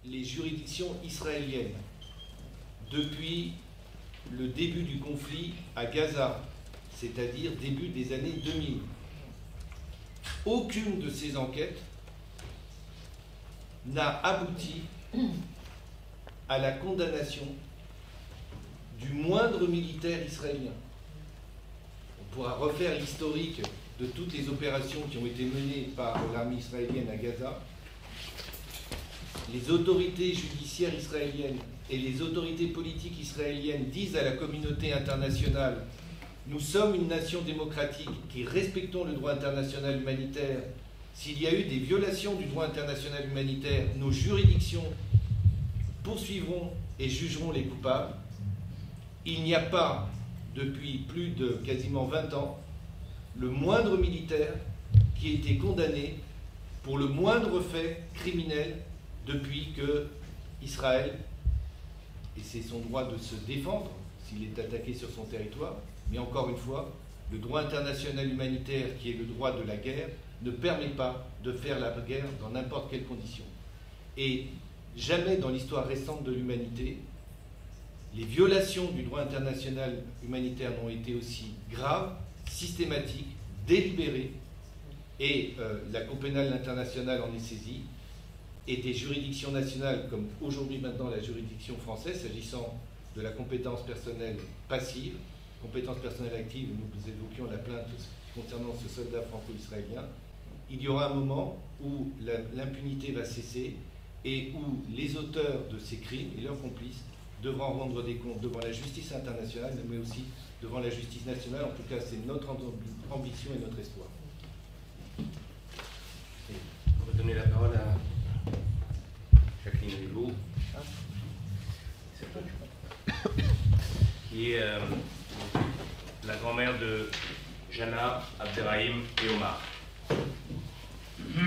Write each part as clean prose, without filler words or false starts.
les juridictions israéliennes depuis le début du conflit à Gaza, c'est-à-dire début des années 2000. Aucune de ces enquêtes n'a abouti à la condamnation du moindre militaire israélien. On pourra refaire l'historique de toutes les opérations qui ont été menées par l'armée israélienne à Gaza. Les autorités judiciaires israéliennes et les autorités politiques israéliennes disent à la communauté internationale: nous sommes une nation démocratique qui respectons le droit international humanitaire. S'il y a eu des violations du droit international humanitaire, nos juridictions poursuivront et jugeront les coupables. Il n'y a pas, depuis plus de quasiment 20 ans, le moindre militaire qui ait été condamné pour le moindre fait criminel depuis que Israël, et c'est son droit de se défendre s'il est attaqué sur son territoire, mais encore une fois, le droit international humanitaire, qui est le droit de la guerre, ne permet pas de faire la guerre dans n'importe quelle condition. Et jamais dans l'histoire récente de l'humanité, les violations du droit international humanitaire n'ont été aussi graves, systématiques, délibérées, et la Cour pénale internationale en est saisie, et des juridictions nationales, comme aujourd'hui maintenant la juridiction française, s'agissant de la compétence personnelle passive, compétence personnelle active, nous évoquions la plainte concernant ce soldat franco-israélien. Il y aura un moment où l'impunité va cesser et où les auteurs de ces crimes et leurs complices devront rendre des comptes devant la justice internationale, mais aussi devant la justice nationale. En tout cas, c'est notre ambition et notre espoir. On va donner la parole à Jacqueline Rigaud, qui est la grand-mère de Jana, Abderrahim et Omar. Je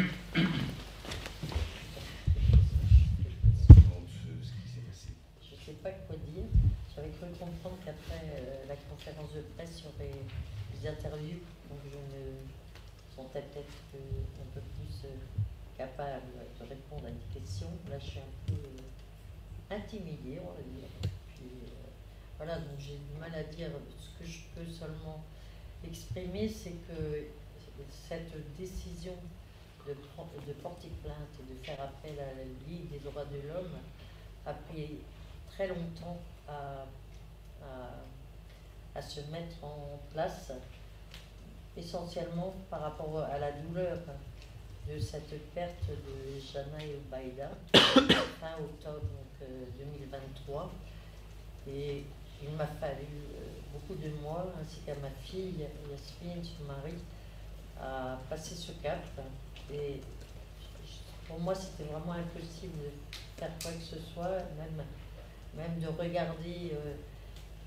ne sais pas quoi dire. J'avais cru comprendre qu'après la conférence de presse, il y aurait des interviews, donc je me sentais peut-être un peu plus capable de répondre à des questions. Là, je suis un peu intimidée, on va dire. Puis, voilà, donc j'ai du mal à dire. Ce que je peux seulement exprimer, c'est que cette décision de porter plainte et de faire appel à la Ligue des droits de l'homme a pris très longtemps à se mettre en place, essentiellement par rapport à la douleur de cette perte de Jana et Obaïda fin octobre 2023. Et il m'a fallu beaucoup de mois, ainsi qu'à ma fille Yasmine, son mari, à passer ce cap. Et pour moi, c'était vraiment impossible de faire quoi que ce soit, même de regarder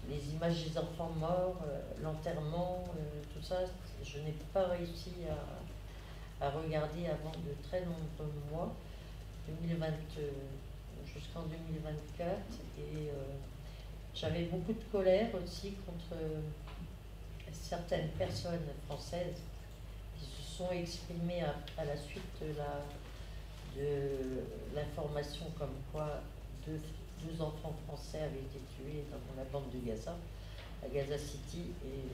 les images des enfants morts, l'enterrement, tout ça. Je n'ai pas réussi à regarder avant de très nombreux mois, 2020, jusqu'en 2024. Et j'avais beaucoup de colère aussi contre certaines personnes françaises qui se sont exprimées à la suite de l'information comme quoi deux enfants français avaient été tués dans la bande de Gaza, à Gaza City. Et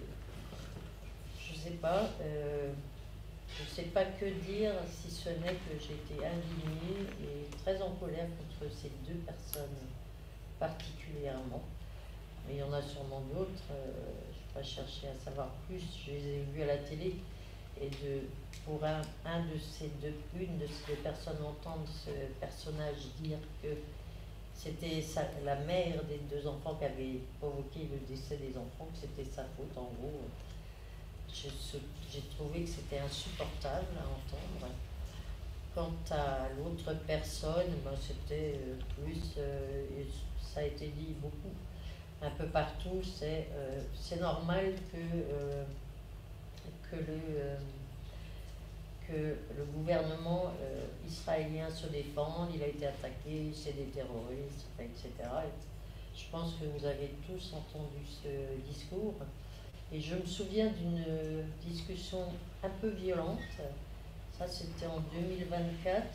je sais pas que dire, si ce n'est que j'ai été indignée et très en colère contre ces deux personnes particulièrement. Mais il y en a sûrement d'autres, je n'ai pas cherché à savoir plus, je les ai vus à la télé. Et pour une de ces deux personnes entendre ce personnage dire que c'était la mère des deux enfants qui avait provoqué le décès des enfants, que c'était sa faute en gros, j'ai trouvé que c'était insupportable à entendre. Quant à l'autre personne, ben c'était plus, et ça a été dit beaucoup, un peu partout, c'est normal que le gouvernement israélien se défende, il a été attaqué, c'est des terroristes, etc. Et je pense que vous avez tous entendu ce discours. Et je me souviens d'une discussion un peu violente, ça c'était en 2024,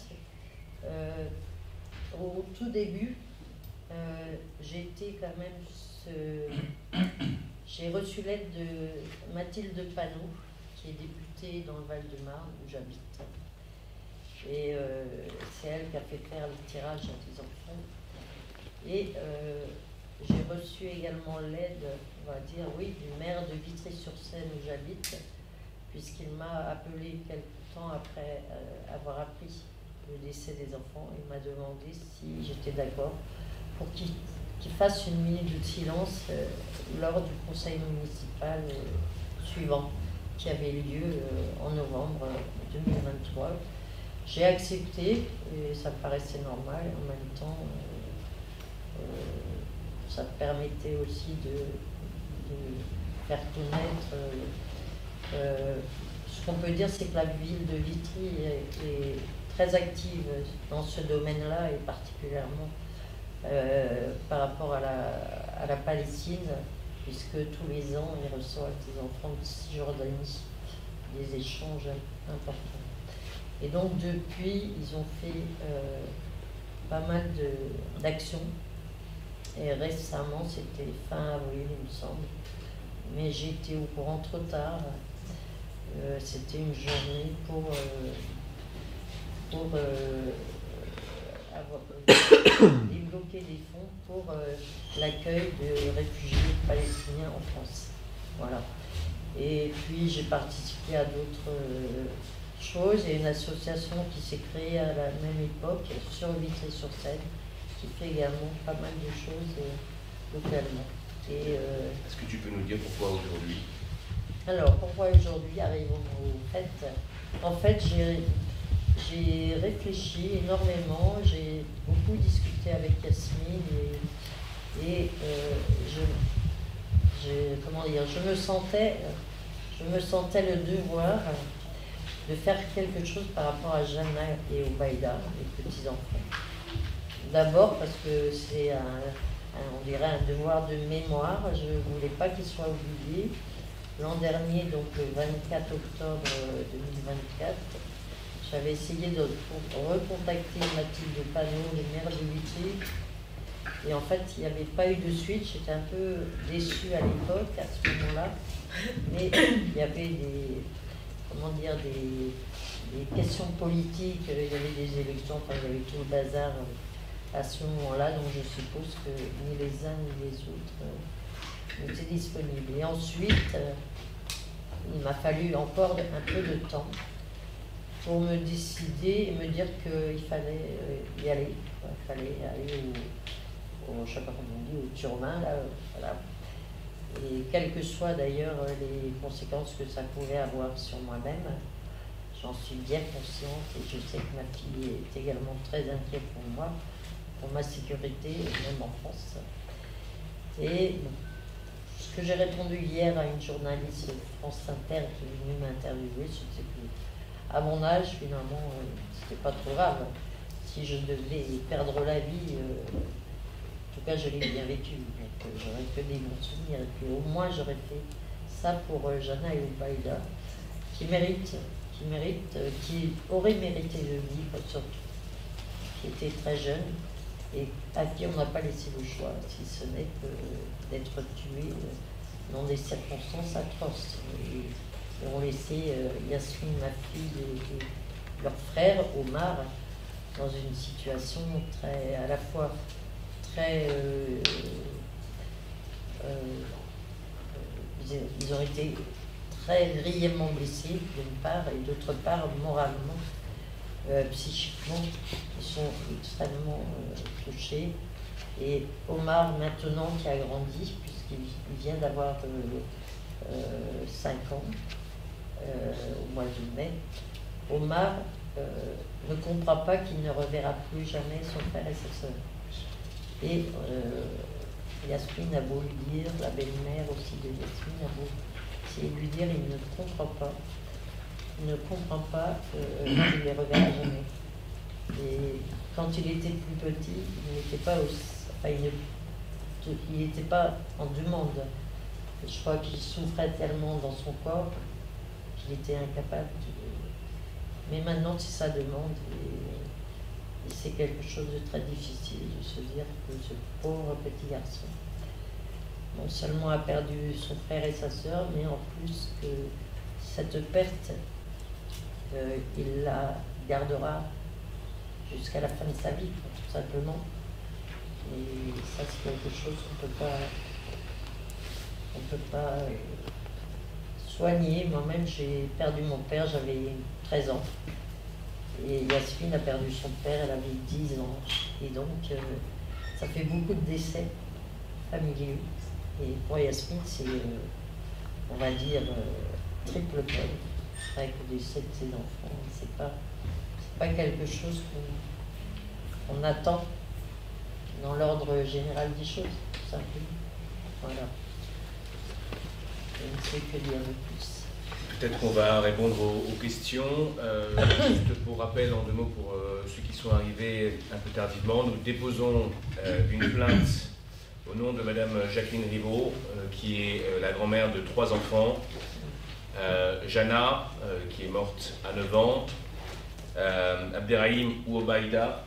au tout début, j'ai été quand même j'ai reçu l'aide de Mathilde Panot, qui est députée dans le Val-de-Marne, où j'habite. Et c'est elle qui a fait faire le tirage à des enfants. Et j'ai reçu également l'aide, on va dire, oui, du maire de Vitry-sur-Seine où j'habite, puisqu'il m'a appelé quelque temps après avoir appris le décès des enfants. Il m'a demandé si j'étais d'accord pour qu'il fasse une minute de silence lors du conseil municipal suivant, qui avait lieu en novembre 2023. J'ai accepté, et ça me paraissait normal, et en même temps, ça permettait aussi de faire connaître. Ce qu'on peut dire, c'est que la ville de Vitry est très active dans ce domaine-là, et particulièrement par rapport à la Palestine, puisque tous les ans, ils reçoivent des enfants de Cisjordanie, des échanges importants. Et donc, depuis, ils ont fait pas mal d'actions. Et récemment, c'était fin avril, il me semble, mais j'ai été au courant trop tard. C'était une journée pour débloquer des fonds pour l'accueil de réfugiés palestiniens en France. Voilà. Et puis j'ai participé à d'autres choses. Il y a une association qui s'est créée à la même époque sur Vitry-sur-Seine, qui fait également pas mal de choses localement. Est-ce que tu peux nous dire pourquoi aujourd'hui? Alors, pourquoi aujourd'hui? Arrivons au fait. En fait, j'ai réfléchi énormément, j'ai beaucoup discuté avec Yasmine et comment dire, je me sentais le devoir de faire quelque chose par rapport à Jana et Obaïda, les petits-enfants. D'abord parce que c'est on dirait un devoir de mémoire, je ne voulais pas qu'ils soient oubliés. L'an dernier, donc le 24 octobre 2024, j'avais essayé de recontacter Mathilde Panot, le maire de Vitry. Et en fait, il n'y avait pas eu de suite. J'étais un peu déçue à l'époque, à ce moment-là. Mais il y avait des questions politiques, il y avait des élections, enfin, il y avait tout le bazar à ce moment-là. Donc je suppose que ni les uns ni les autres n'étaient disponibles. Et ensuite, il m'a fallu encore un peu de temps pour me décider et me dire qu'il fallait y aller. Il fallait aller au je sais pas comment on dit, au Turmin, là, voilà. Et quelles que soient d'ailleurs les conséquences que ça pouvait avoir sur moi-même, j'en suis bien consciente et je sais que ma fille est également très inquiète pour moi, pour ma sécurité, même en France. Et ce que j'ai répondu hier à une journaliste de France Inter qui est venue m'interviewer, c'était que à mon âge, finalement, c'était pas trop grave. Si je devais perdre la vie, en tout cas, je l'ai bien vécu. Donc, j'aurais que des bons souvenirs. Et puis, au moins, j'aurais fait ça pour Jana et Obaïda, qui auraient mérité de vivre, surtout, qui étaient très jeunes et à qui on n'a pas laissé le choix, si ce n'est que d'être tués dans des circonstances atroces. Et ont laissé Yasmine, ma fille, et leur frère, Omar, dans une situation très, à la fois très... ils ont été très grièvement blessés, d'une part, et d'autre part, moralement, psychiquement, ils sont extrêmement touchés. Et Omar, maintenant, qui a grandi, puisqu'il vient d'avoir 5 ans, au mois de mai, Omar ne comprend pas qu'il ne reverra plus jamais son frère et sa sœur. Et Yasmine a beau lui dire, la belle-mère aussi de Yasmine a beau essayer de lui dire, il ne comprend pas. Il ne comprend pas qu'il ne les reverra jamais. Et quand il était plus petit, il n'était pas aussi, enfin, il n'était pas en demande. Je crois qu'il souffrait tellement dans son corps qu'il était incapable. Mais maintenant, c'est sa demande. Et c'est quelque chose de très difficile de se dire que ce pauvre petit garçon, non seulement a perdu son frère et sa sœur, mais en plus que cette perte, il la gardera jusqu'à la fin de sa vie, tout simplement. Et ça, c'est quelque chose qu'on ne peut pas soigner. Moi-même, j'ai perdu mon père, j'avais 13 ans. Et Yasmine a perdu son père, elle avait 10 ans. Et donc, ça fait beaucoup de décès familiaux. Et pour Yasmine, c'est, on va dire, triple peine avec le décès de ses enfants. C'est pas quelque chose qu'on attend dans l'ordre général des choses, tout simplement. Voilà. Je ne sais que dire de plus. Peut-être qu'on va répondre aux questions. Juste pour rappel, en 2 mots, pour ceux qui sont arrivés un peu tardivement, nous déposons une plainte au nom de Madame Jacqueline Rivaud, qui est la grand-mère de 3 enfants. Jana, qui est morte à 9 ans. Abderrahim ou Obaïda,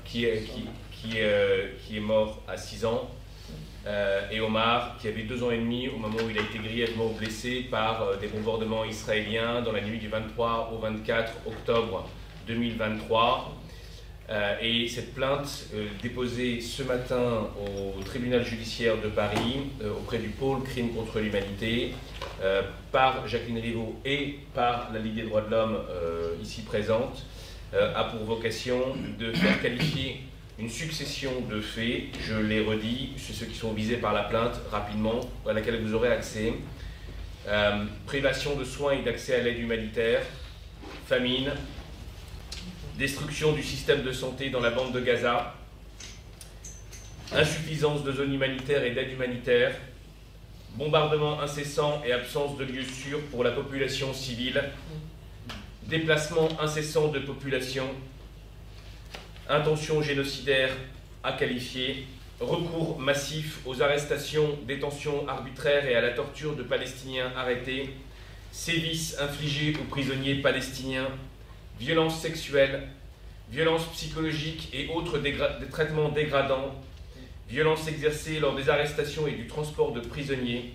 qui est mort à 6 ans. Et Omar, qui avait 2 ans et demi au moment où il a été grièvement blessé par des bombardements israéliens dans la nuit du 23 au 24 octobre 2023. Et cette plainte déposée ce matin au tribunal judiciaire de Paris auprès du pôle crime contre l'humanité par Jacqueline Rivaud et par la Ligue des droits de l'homme ici présente a pour vocation de faire qualifier une succession de faits, je les redis, c'est ceux qui sont visés par la plainte rapidement, à laquelle vous aurez accès. Privation de soins et d'accès à l'aide humanitaire, famine, destruction du système de santé dans la bande de Gaza, insuffisance de zones humanitaires et d'aide humanitaire, bombardement incessant et absence de lieux sûrs pour la population civile, déplacement incessant de population, intention génocidaire à qualifier, recours massif aux arrestations, détentions arbitraires et à la torture de Palestiniens arrêtés, sévices infligés aux prisonniers palestiniens, violences sexuelles, violences psychologiques et autres des traitements dégradants, violences exercées lors des arrestations et du transport de prisonniers,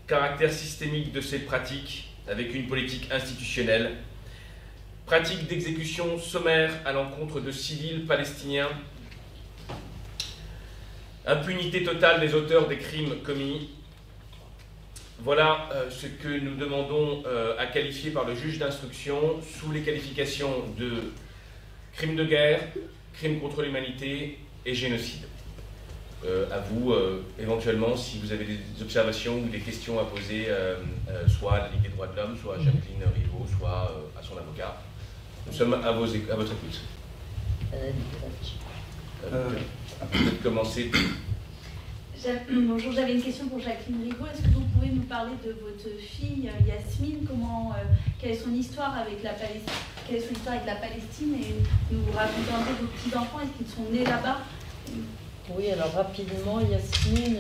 caractère systémique de ces pratiques avec une politique institutionnelle, pratique d'exécution sommaire à l'encontre de civils palestiniens, impunité totale des auteurs des crimes commis. Voilà ce que nous demandons à qualifier par le juge d'instruction sous les qualifications de crime de guerre, crime contre l'humanité et génocide. À vous, éventuellement, si vous avez des observations ou des questions à poser, soit à la Ligue des droits de l'homme, soit à Jacqueline Rivaud, soit à son avocat. Nous sommes à votre écoute. Peut-être commencer. Bonjour, j'avais une question pour Jacqueline Rivaud. Est-ce que vous pouvez nous parler de votre fille Yasmine, quelle est son histoire avec la Palestine, et nous raconter un peu vos petits-enfants, est-ce qu'ils sont nés là-bas? Oui, alors rapidement, Yasmine,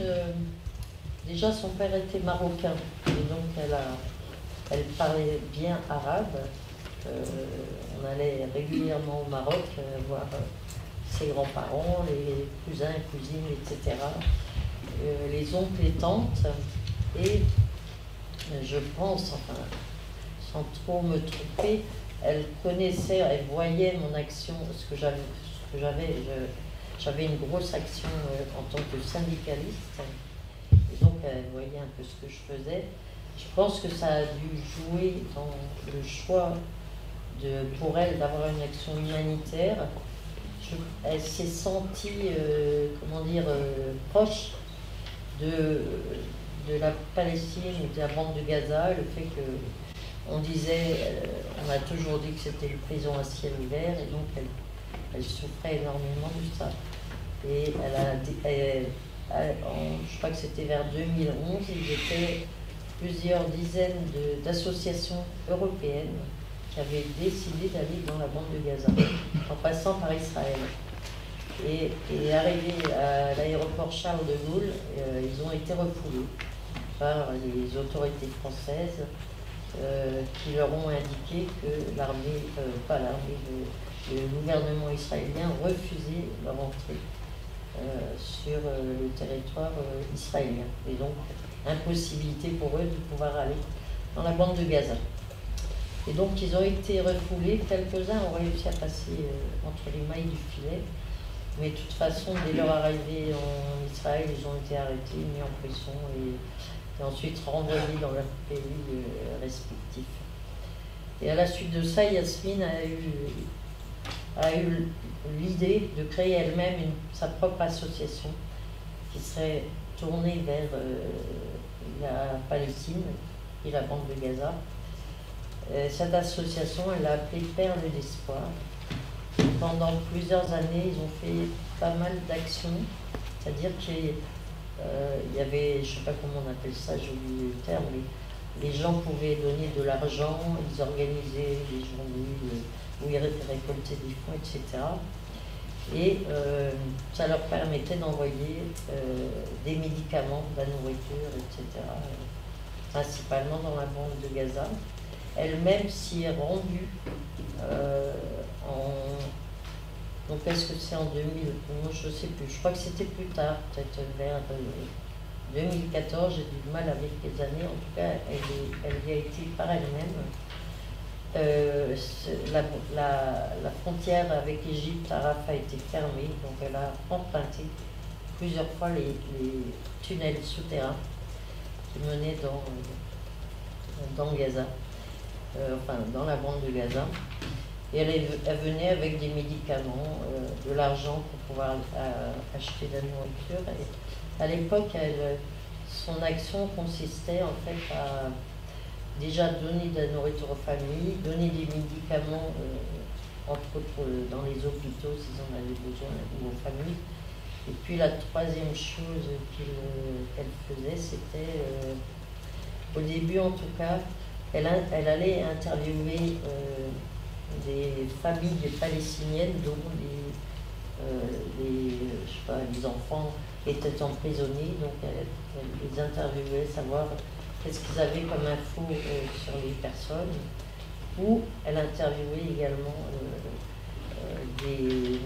déjà son père était marocain, et donc elle parlait bien arabe. On allait régulièrement au Maroc voir ses grands-parents, les cousins, cousines, etc. Les oncles et tantes. Et je pense, enfin, sans trop me tromper, elle connaissait, elle voyait mon action, ce que j'avais une grosse action en tant que syndicaliste. Et donc elle voyait un peu ce que je faisais. Je pense que ça a dû jouer dans le choix pour elle d'avoir une action humanitaire. Elle s'est sentie, proche de la Palestine ou de la bande de Gaza. Le fait qu'on disait, on a toujours dit que c'était une prison à ciel ouvert, et donc elle souffrait énormément de ça. Et je crois que c'était vers 2011, il y avait plusieurs dizaines d'associations européennes qui avaient décidé d'aller dans la bande de Gaza, en passant par Israël. Et arrivés à l'aéroport Charles de Gaulle, ils ont été refoulés par les autorités françaises qui leur ont indiqué que le gouvernement israélien refusait leur entrée sur le territoire israélien. Et donc, impossibilité pour eux de pouvoir aller dans la bande de Gaza. Et donc, ils ont été refoulés. Quelques-uns ont réussi à passer entre les mailles du filet. Mais de toute façon, dès leur arrivée en Israël, ils ont été arrêtés, mis en prison et ensuite renvoyés dans leurs pays respectifs. Et à la suite de ça, Yasmine a eu l'idée de créer elle-même sa propre association qui serait tournée vers la Palestine et la bande de Gaza. Cette association, elle l'a appelée Perles d'Espoir. Pendant plusieurs années, ils ont fait pas mal d'actions, c'est-à-dire qu'il y avait, je ne sais pas comment on appelle ça, j'ai oublié le terme, mais les gens pouvaient donner de l'argent, ils organisaient des journées où ils récoltaient des fonds, etc. Et ça leur permettait d'envoyer des médicaments, de la nourriture, etc., principalement dans la bande de Gaza. Elle-même s'y est rendue donc est-ce que c'est en 2000? Moi je ne sais plus, je crois que c'était plus tard, peut-être vers 2014, j'ai du mal avec les années, en tout cas elle y a été par elle-même. La frontière avec l'Égypte, à Rafah, a été fermée, donc elle a emprunté plusieurs fois les tunnels souterrains qui menaient dans Gaza, enfin dans la bande de Gaza. Et elle venait avec des médicaments, de l'argent pour pouvoir acheter de la nourriture. Et à l'époque, son action consistait en fait à déjà donner de la nourriture aux familles, donner des médicaments, entre autres dans les hôpitaux s'ils en avaient besoin, ou aux familles. Et puis la troisième chose qu'elle faisait, c'était, au début en tout cas, elle allait interviewer des familles palestiniennes dont les enfants étaient emprisonnés, donc elle les interviewait, savoir qu'est-ce qu'ils avaient comme info sur les personnes, ou elle interviewait également des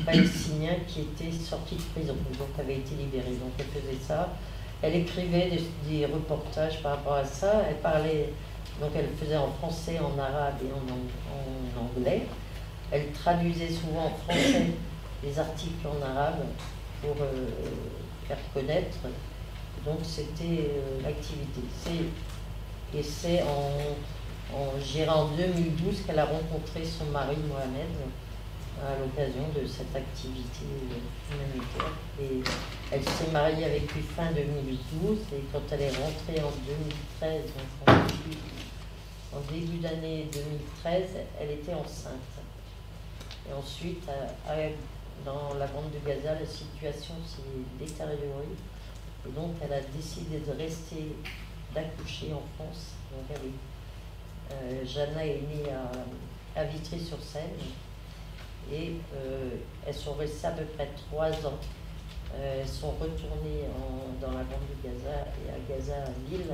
Palestiniens qui étaient sortis de prison, donc avaient été libérés. Donc elle faisait ça, elle écrivait des reportages par rapport à ça, elle parlait. Donc elle faisait en français, en arabe et en anglais. Elle traduisait souvent en français les articles en arabe pour faire connaître. Donc c'était l'activité. Et c'est en 2012 qu'elle a rencontré son mari Mohamed à l'occasion de cette activité humanitaire. Et elle s'est mariée avec lui fin 2012 et quand elle est rentrée en 2013, donc en début d'année 2013, elle était enceinte. Et ensuite, dans la bande de Gaza, la situation s'est détériorée. Et donc, elle a décidé de rester, d'accoucher en France. Donc, Jana est née à Vitry-sur-Seine. Et elles sont restées à peu près 3 ans. Elles sont retournées dans la bande de Gaza et à Gaza-Ville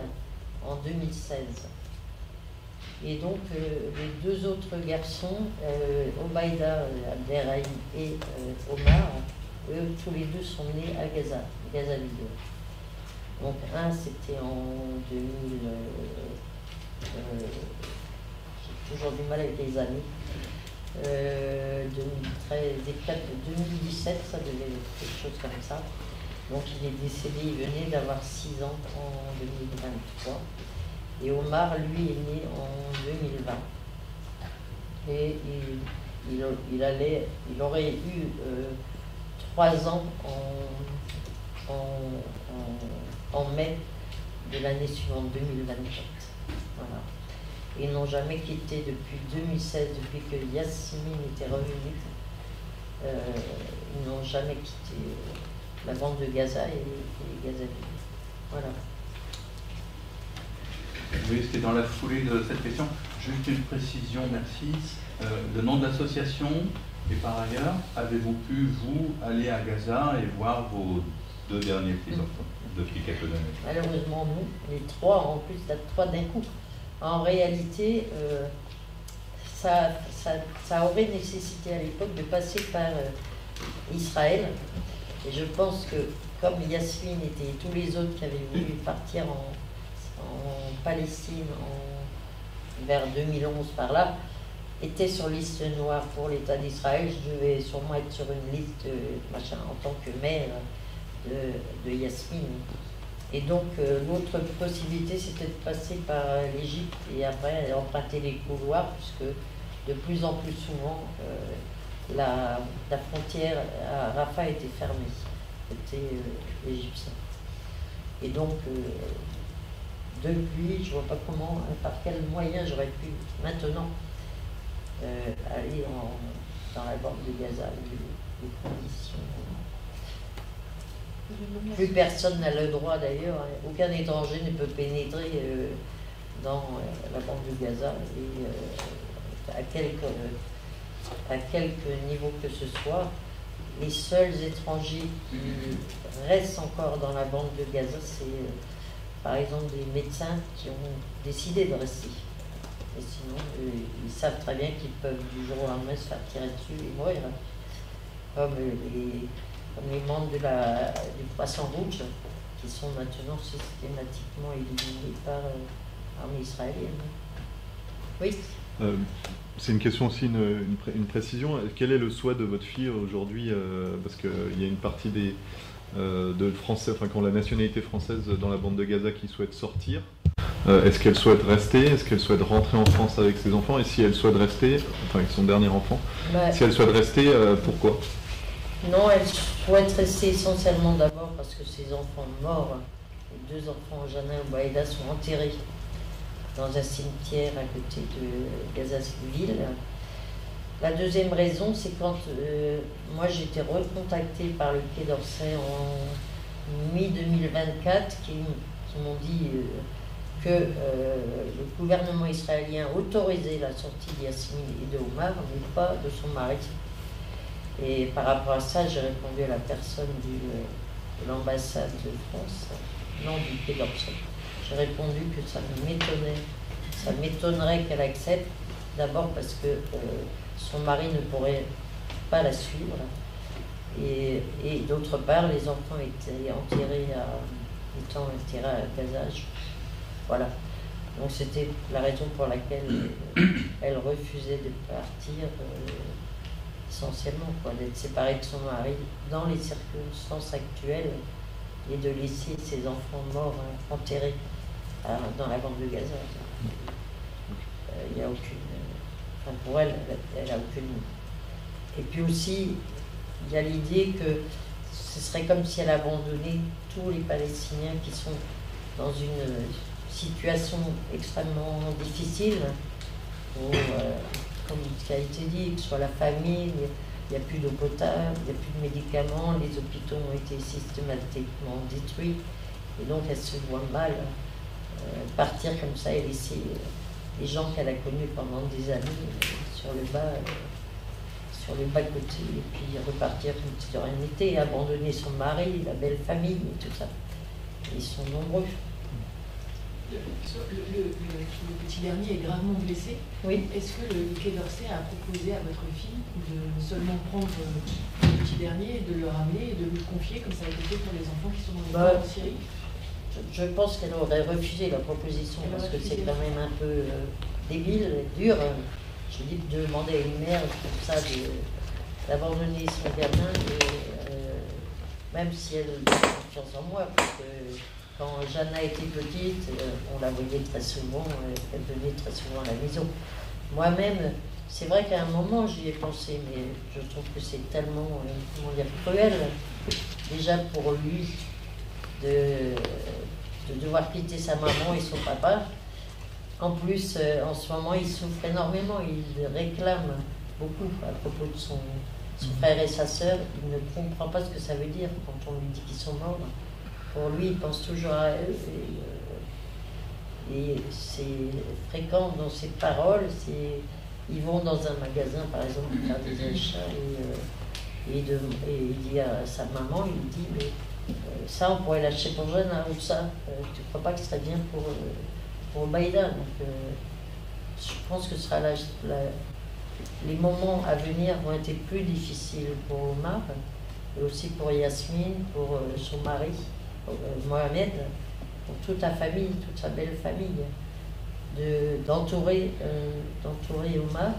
en 2016. Et donc, les 2 autres garçons, Obaïda Abderrahim et Omar, eux, tous les 2 sont nés à Gaza-Ville. Donc, un, c'était en 2000, j'ai toujours du mal avec les années, 2013, 2017, ça devait être quelque chose comme ça. Donc, il est décédé, il venait d'avoir 6 ans en 2023. Et Omar, lui, est né en 2020. Et il aurait eu 3 ans en mai de l'année suivante, 2024. Voilà. Ils n'ont jamais quitté depuis 2016, depuis que Yasmine était revenue. Ils n'ont jamais quitté la bande de Gaza et Gaza-Ville. Voilà. Oui, c'était dans la foulée de cette question. Juste une précision, merci. Le nom de l'association, et par ailleurs, avez-vous pu, vous, aller à Gaza et voir vos 2 derniers prisonniers depuis quelques années? Malheureusement, nous, les 3, en plus, 3 d'un coup. En réalité, ça aurait nécessité à l'époque de passer par Israël. Et je pense que comme Yasmine et tous les autres qui avaient voulu partir en Palestine vers 2011 par là, étaient sur liste noire pour l'État d'Israël, je devais sûrement être sur une liste en tant que mère de Yasmine. Et donc l'autre possibilité c'était de passer par l'Égypte et après emprunter les couloirs, puisque de plus en plus souvent la frontière à Rafah était fermée, c'était égyptien. Et donc depuis, je ne vois pas comment, par quel moyen j'aurais pu maintenant aller dans la bande de Gaza, les conditions. Plus personne n'a le droit d'ailleurs, aucun étranger ne peut pénétrer dans la bande de Gaza et à quelque niveau que ce soit. Les seuls étrangers qui restent encore dans la bande de Gaza, c'est par exemple des médecins qui ont décidé de rester. Et sinon, ils savent très bien qu'ils peuvent du jour au lendemain se faire tirer dessus et mourir. Comme les membres du Poisson Rouge, qui sont maintenant systématiquement éliminés par l'armée israélienne. Oui. C'est une question aussi, une précision. Quel est le souhait de votre fille aujourd'hui? Parce qu'il y a une partie de Français, enfin, qui ont la nationalité française dans la bande de Gaza qui souhaitent sortir. Est-ce qu'elle souhaite rester? Est-ce qu'elle souhaite rentrer en France avec ses enfants? Et si elle souhaite rester, enfin avec son dernier enfant, si elle souhaite rester, pourquoi? Non, elle souhaite rester essentiellement d'abord parce que ses enfants morts, les 2 enfants, Jana et Baïda, sont enterrés dans un cimetière à côté de Gaza-Ville. La deuxième raison, c'est quand moi j'ai été recontactée par le Quai d'Orsay en mi-2024 qui m'ont dit que le gouvernement israélien autorisait la sortie d'Yasmine et de Omar, mais pas de son mari. Et par rapport à ça, j'ai répondu à la personne de l'ambassade de France, non du Quai d'Orsay. J'ai répondu que ça m'étonnerait qu'elle accepte, d'abord parce que son mari ne pourrait pas la suivre, et d'autre part, les enfants étaient enterrés à Gaza. Voilà. Donc c'était la raison pour laquelle elle refusait de partir, essentiellement, d'être séparée de son mari dans les circonstances actuelles et de laisser ses enfants morts enterrés dans la bande de Gaza. Il n'y a aucune... Enfin, pour elle, elle n'a aucune... Et puis aussi, il y a l'idée que ce serait comme si elle abandonnait tous les Palestiniens qui sont dans une situation extrêmement difficile, où, comme ce qui a été dit, que ce soit la famine, il n'y a plus d'eau potable, il n'y a plus de médicaments, les hôpitaux ont été systématiquement détruits, et donc elle se voit mal partir comme ça et laisser les gens qu'elle a connus pendant des années sur le bas-côté, et puis repartir comme si de rien n'était, et abandonner son mari, la belle famille et tout ça. Ils sont nombreux. Le petit dernier est gravement blessé. Oui. Est-ce que le Quai d'Orsay a proposé à votre fille de seulement prendre le petit dernier et de le ramener et de le confier, comme ça a été fait pour les enfants qui sont dans les camps en Syrie? Je pense qu'elle aurait refusé la proposition, parce que c'est quand même un peu débile, dur. Je dis de demander à une mère comme ça d'abandonner son gamin, même si elle a confiance en moi, parce que quand Jana était petite, on la voyait très souvent, elle venait très souvent à la maison. Moi-même, c'est vrai qu'à un moment j'y ai pensé, mais je trouve que c'est tellement, comment dire, cruel, déjà pour lui, de devoir quitter sa maman et son papa. En plus, en ce moment, il souffre énormément, il réclame beaucoup à propos de son frère et sa sœur. Il ne comprend pas ce que ça veut dire quand on lui dit qu'ils sont morts. Pour lui, il pense toujours à eux, et c'est fréquent dans ses paroles. Ils vont dans un magasin, par exemple, faire des achats, et il dit à sa maman, il dit, mais ça, on pourrait l'acheter pour jeune, ou ça, tu ne crois pas que ce serait bien pour Baïda? Donc, je pense que ce sera les moments à venir vont être plus difficiles pour Omar, et aussi pour Yasmine, pour son mari, Mohamed, pour toute la famille, toute sa belle famille, d'entourer Omar.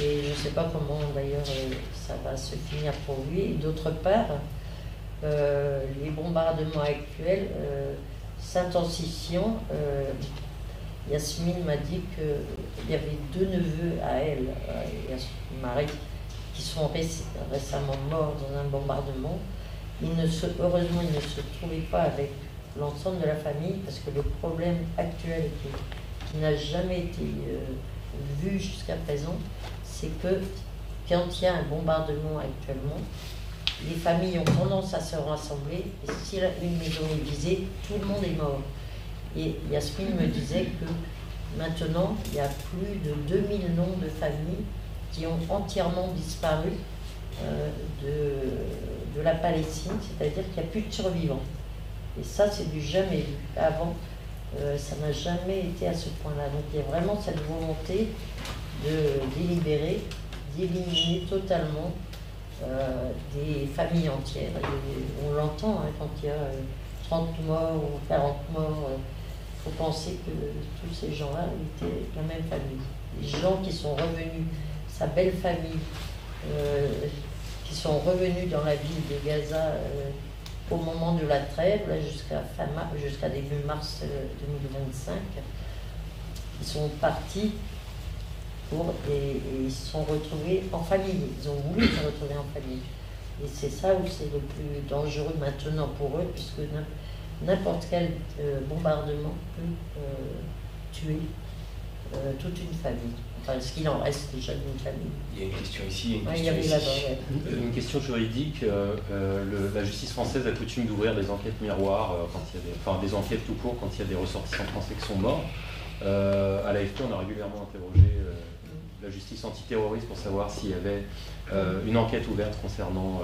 Et je ne sais pas comment d'ailleurs ça va se finir pour lui. Et d'autre part, les bombardements actuels s'intensifient. Yasmine m'a dit qu'il y avait 2 neveux à elle, Marie, qui sont récemment morts dans un bombardement. Heureusement, ils ne se trouvaient pas avec l'ensemble de la famille, parce que le problème actuel qui n'a jamais été vu jusqu'à présent, c'est que quand il y a un bombardement actuellement, les familles ont tendance à se rassembler, et si une maison est visée, tout le monde est mort. Et Yasmine me disait que maintenant, il y a plus de 2000 noms de familles qui ont entièrement disparu de la Palestine, c'est-à-dire qu'il n'y a plus de survivants. Et ça, c'est du jamais vu. Avant, ça n'a jamais été à ce point-là. Donc il y a vraiment cette volonté de délibérer, d'éliminer totalement des familles entières. Et on l'entend hein, quand il y a 30 morts ou 40 morts. Il faut penser que tous ces gens-là étaient la même famille. Les gens qui sont revenus, sa belle famille, qui sont revenus dans la ville de Gaza au moment de la trêve, jusqu'à début mars 2025, ils sont partis et ils se sont retrouvés en famille. Ils ont voulu se retrouver en famille. Et c'est ça où c'est le plus dangereux maintenant pour eux, puisque n'importe quel bombardement peut tuer toute une famille. Enfin, ce qu'il en reste déjà d'une famille. Il y a une question ici, une question juridique. La justice française a coutume d'ouvrir des enquêtes miroirs, quand il y a des enquêtes tout court quand il y a des ressortissants français qui sont morts. À l'AFP, on a régulièrement interrogé la justice antiterroriste pour savoir s'il y avait une enquête ouverte concernant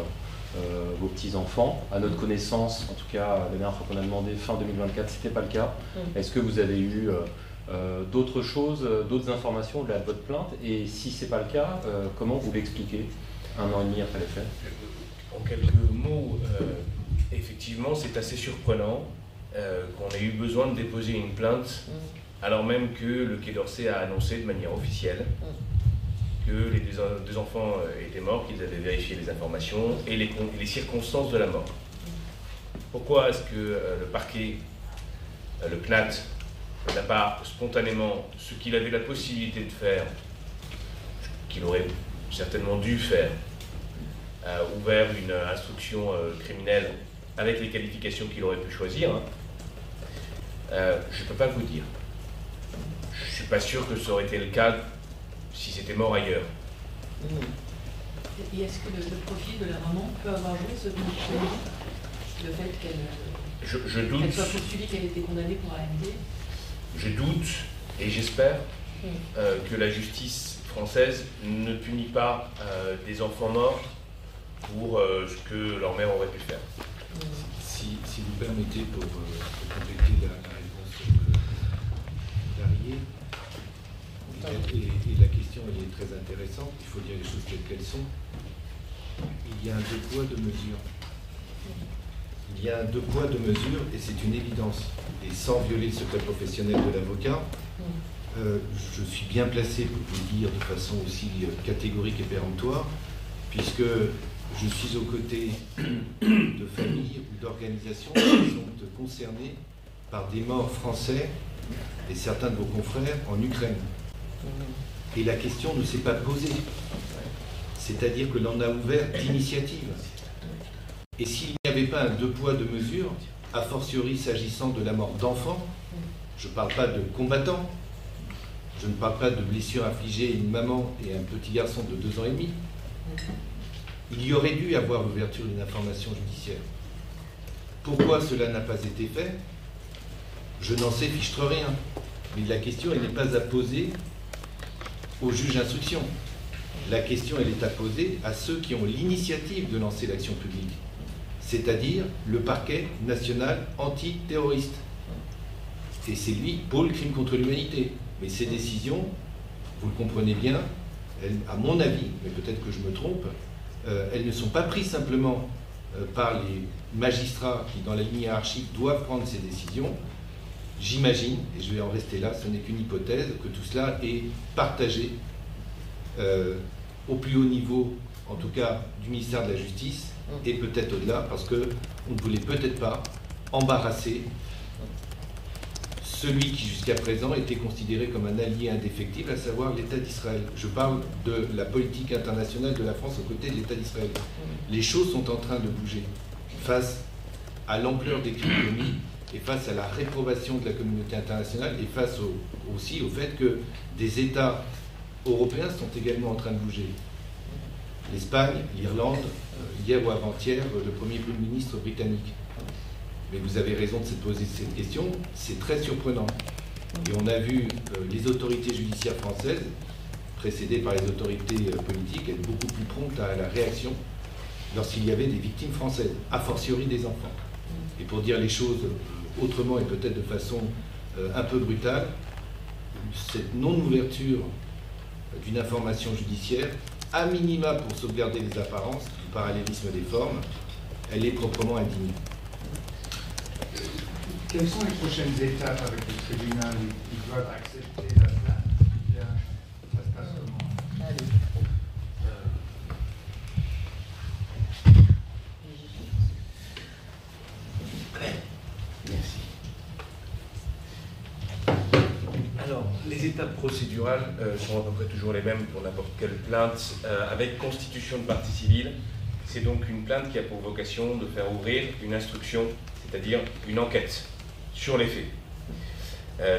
vos petits-enfants. À notre connaissance, en tout cas, la dernière fois qu'on a demandé, fin 2024, ce n'était pas le cas. Est-ce que vous avez eu d'autres choses, d'autres informations au-delà de votre plainte? Et si ce n'est pas le cas, comment vous l'expliquez 1 an et demi après les faits? En quelques mots, effectivement, c'est assez surprenant qu'on ait eu besoin de déposer une plainte alors même que le Quai d'Orsay a annoncé de manière officielle que les 2 enfants étaient morts, qu'ils avaient vérifié les informations et les circonstances de la mort. Pourquoi est-ce que le parquet, le CNAT, n'a pas spontanément, ce qu'il avait la possibilité de faire, qu'il aurait certainement dû faire, ouvert une instruction criminelle avec les qualifications qu'il aurait pu choisir, je ne peux pas vous dire. Je ne suis pas sûr que ça aurait été le cas si c'était mort ailleurs. Et est-ce que le profil de la maman peut avoir joué ce rôle? Le fait qu'elle soit poursuivie, qu'elle ait été condamnée pour AMD? Je doute et j'espère que la justice française ne punit pas des enfants morts pour ce que leur mère aurait pu faire. Si vous permettez, pour compléter la réponse d'Arié, et la question elle est très intéressante, il faut dire les choses telles qu'elles sont. Il y a un 2 poids, 2 mesures. Il y a un 2 poids, 2 mesures, et c'est une évidence. Et sans violer le secret professionnel de l'avocat, je suis bien placé pour vous le dire de façon aussi catégorique et péremptoire, puisque je suis aux côtés de familles ou d'organisations qui sont concernées par des morts français et certains de vos confrères en Ukraine. Et la question ne s'est pas posée. C'est-à-dire que l'on a ouvert d'initiative. Et s'il n'y avait pas un 2 poids, 2 mesures, a fortiori s'agissant de la mort d'enfants, je ne parle pas de combattants, je ne parle pas de blessures infligées à une maman et à un petit garçon de 2 ans et demi, il y aurait dû avoir l'ouverture d'une information judiciaire. Pourquoi cela n'a pas été fait? Je n'en sais fichtre rien. Mais la question, elle n'est pas à poser au juge d'instruction. La question, elle est à poser à ceux qui ont l'initiative de lancer l'action publique, c'est-à-dire le parquet national antiterroriste. Et c'est lui, pôle crime contre l'humanité. Mais ces décisions, vous le comprenez bien, à mon avis, mais peut-être que je me trompe, elles ne sont pas prises simplement par les magistrats qui, dans la ligne hiérarchique, doivent prendre ces décisions. J'imagine, et je vais en rester là, ce n'est qu'une hypothèse, que tout cela est partagé au plus haut niveau, en tout cas du ministère de la Justice, et peut-être au-delà, parce qu'on ne voulait peut-être pas embarrasser celui qui jusqu'à présent était considéré comme un allié indéfectible, à savoir l'État d'Israël. Je parle de la politique internationale de la France aux côtés de l'État d'Israël. Les choses sont en train de bouger face à l'ampleur des crimes commis et face à la réprobation de la communauté internationale et face aussi au fait que des États européens sont également en train de bouger. L'Espagne, l'Irlande, hier ou avant-hier, le Premier ministre britannique. Mais vous avez raison de se poser cette question, c'est très surprenant. Et on a vu les autorités judiciaires françaises, précédées par les autorités politiques, être beaucoup plus promptes à la réaction lorsqu'il y avait des victimes françaises, a fortiori des enfants. Et pour dire les choses autrement et peut-être de façon un peu brutale, cette non-ouverture d'une information judiciaire, à minima pour sauvegarder les apparences, du parallélisme des formes, elle est proprement indigne. Quelles sont les prochaines étapes avec le tribunal? Ils doivent accepter la plainte? Ça se passe comment? Merci. Alors, les étapes procédurales sont à peu près toujours les mêmes pour n'importe quelle plainte, avec constitution de partie civile. C'est donc une plainte qui a pour vocation de faire ouvrir une instruction, c'est-à-dire une enquête sur les faits.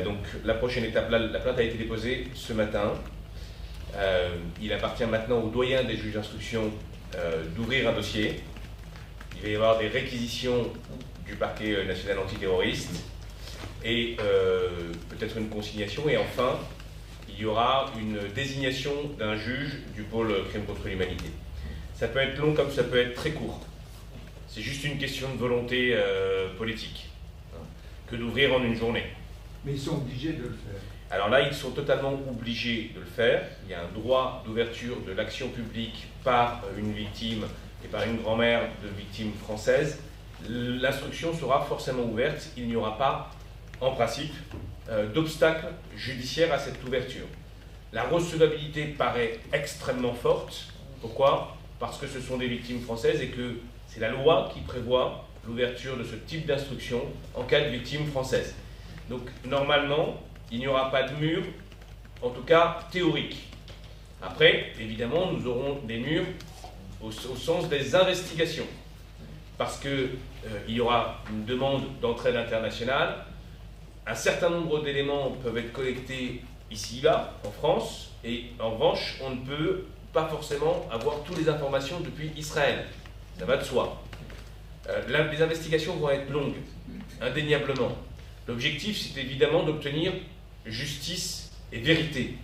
Donc la prochaine étape, là, la plainte a été déposée ce matin. Il appartient maintenant au doyen des juges d'instruction d'ouvrir un dossier. Il va y avoir des réquisitions du parquet national antiterroriste et peut-être une consignation. Et enfin, il y aura une désignation d'un juge du pôle crime contre l'humanité. Ça peut être long comme ça peut être très court. C'est juste une question de volonté politique que d'ouvrir en une journée. Mais ils sont obligés de le faire. Alors là, ils sont totalement obligés de le faire. Il y a un droit d'ouverture de l'action publique par une victime et par une grand-mère de victime française. L'instruction sera forcément ouverte. Il n'y aura pas, en principe, d'obstacle judiciaire à cette ouverture. La recevabilité paraît extrêmement forte. Pourquoi ? Parce que ce sont des victimes françaises et que c'est la loi qui prévoit l'ouverture de ce type d'instruction en cas de victime française. Donc, normalement, il n'y aura pas de mur, en tout cas théorique. Après, évidemment, nous aurons des murs au sens des investigations. Parce qu'il y aura une demande d'entraide internationale. Un certain nombre d'éléments peuvent être collectés ici, là, en France. Et en revanche, on ne peut pas forcément avoir toutes les informations depuis Israël. Ça va de soi. Les investigations vont être longues, indéniablement. L'objectif, c'est évidemment d'obtenir justice et vérité.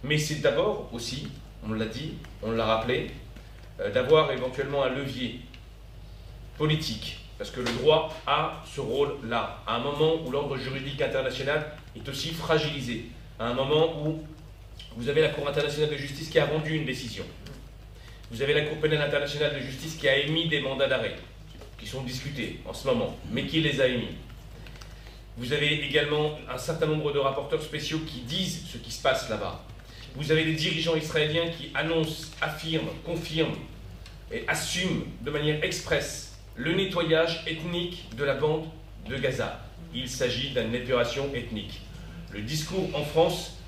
Mais c'est d'abord aussi, on l'a dit, on l'a rappelé, d'avoir éventuellement un levier politique. Parce que le droit a ce rôle-là, à un moment où l'ordre juridique international est aussi fragilisé, à un moment où vous avez la Cour internationale de justice qui a rendu une décision. Vous avez la Cour pénale internationale de justice qui a émis des mandats d'arrêt, qui sont discutés en ce moment, mais qui les a émis. Vous avez également un certain nombre de rapporteurs spéciaux qui disent ce qui se passe là-bas. Vous avez des dirigeants israéliens qui annoncent, affirment, confirment et assument de manière expresse le nettoyage ethnique de la bande de Gaza. Il s'agit d'une épuration ethnique. Le discours en France